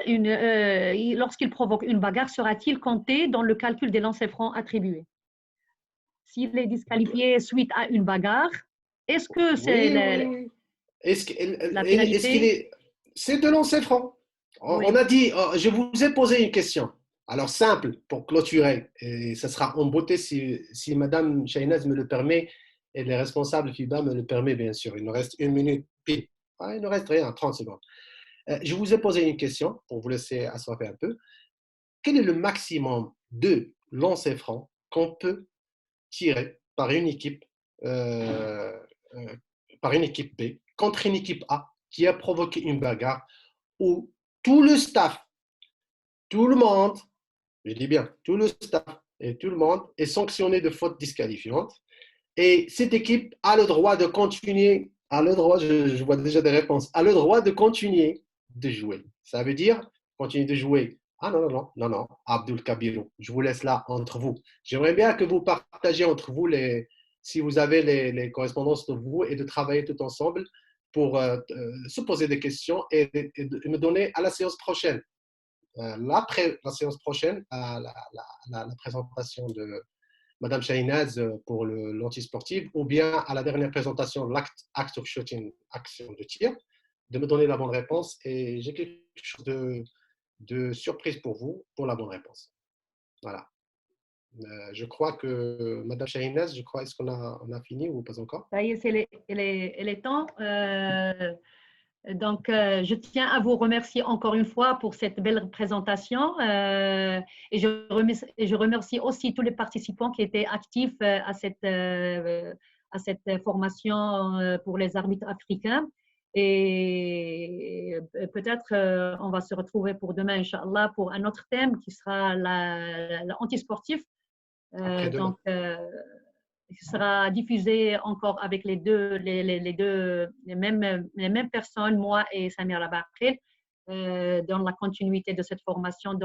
lorsqu'il provoque une bagarre, sera-t-il compté dans le calcul des lancers francs attribués? S'il est disqualifié suite à une bagarre, est-ce que c'est oui, oui, oui. la Est-ce qu'il pénalité? est. C'est de lancer franc. On Oui. a dit, je vous ai posé une question. Alors, simple, pour clôturer, et ça sera en beauté si Madame Chahinaz me le permet et les responsables FIBA me le permettent, bien sûr. Il nous reste 1 minute pile. Ah, il ne reste rien, 30 secondes. Je vous ai posé une question pour vous laisser asseoir un peu. quel est le maximum de lancers francs qu'on peut tirer par une équipe, euh, euh, par une équipe B contre une équipe A qui a provoqué une bagarre où tout le staff, tout le monde, je dis bien tout le staff et tout le monde est sanctionné de faute disqualifiante. Et cette équipe a le droit de continuer, a le droit, je vois déjà des réponses, a le droit de continuer de jouer. Ça veut dire continuer de jouer. Ah non, non, non, non, non, Abdul Kabirou, je vous laisse là entre vous. J'aimerais bien que vous partagiez entre vous si vous avez les correspondances de vous et de travailler tout ensemble pour se poser des questions et de me donner à la séance prochaine. Après la séance prochaine, à la présentation de Madame Shahinaz pour l'antisportive, ou bien à la dernière présentation, l'Act of Shooting, action de tir, de me donner la bonne réponse. Et j'ai quelque chose de surprise pour vous, pour la bonne réponse. Voilà. Je crois que Madame Shahinaz, est-ce qu'on a fini ou pas encore? Ça y est, c'est les temps. Donc, je tiens à vous remercier encore une fois pour cette belle présentation et je remercie aussi tous les participants qui étaient actifs à cette formation pour les arbitres africains. Et peut-être on va se retrouver pour demain, Inch'Allah, pour un autre thème qui sera l'antisportif. Donc, qui sera diffusé encore avec les mêmes personnes, moi et Samir Labakhil, dans la continuité de cette formation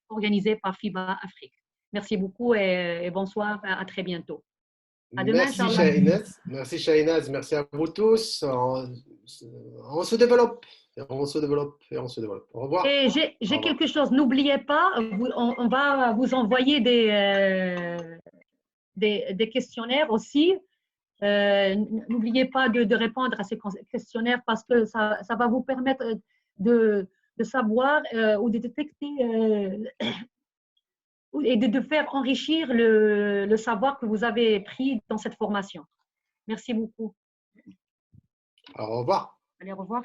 organisée par FIBA Afrique. Merci beaucoup et bonsoir, à très bientôt. À demain, Merci Shahinaz, merci Shahinaz, merci à vous tous. On se développe, on se développe et on se développe. Au revoir. Et j'ai quelque chose, n'oubliez pas, on va vous envoyer des questionnaires aussi. N'oubliez pas de répondre à ces questionnaires parce que ça va vous permettre de savoir ou de détecter et de faire enrichir le savoir que vous avez pris dans cette formation. Merci beaucoup. Au revoir. Allez, au revoir.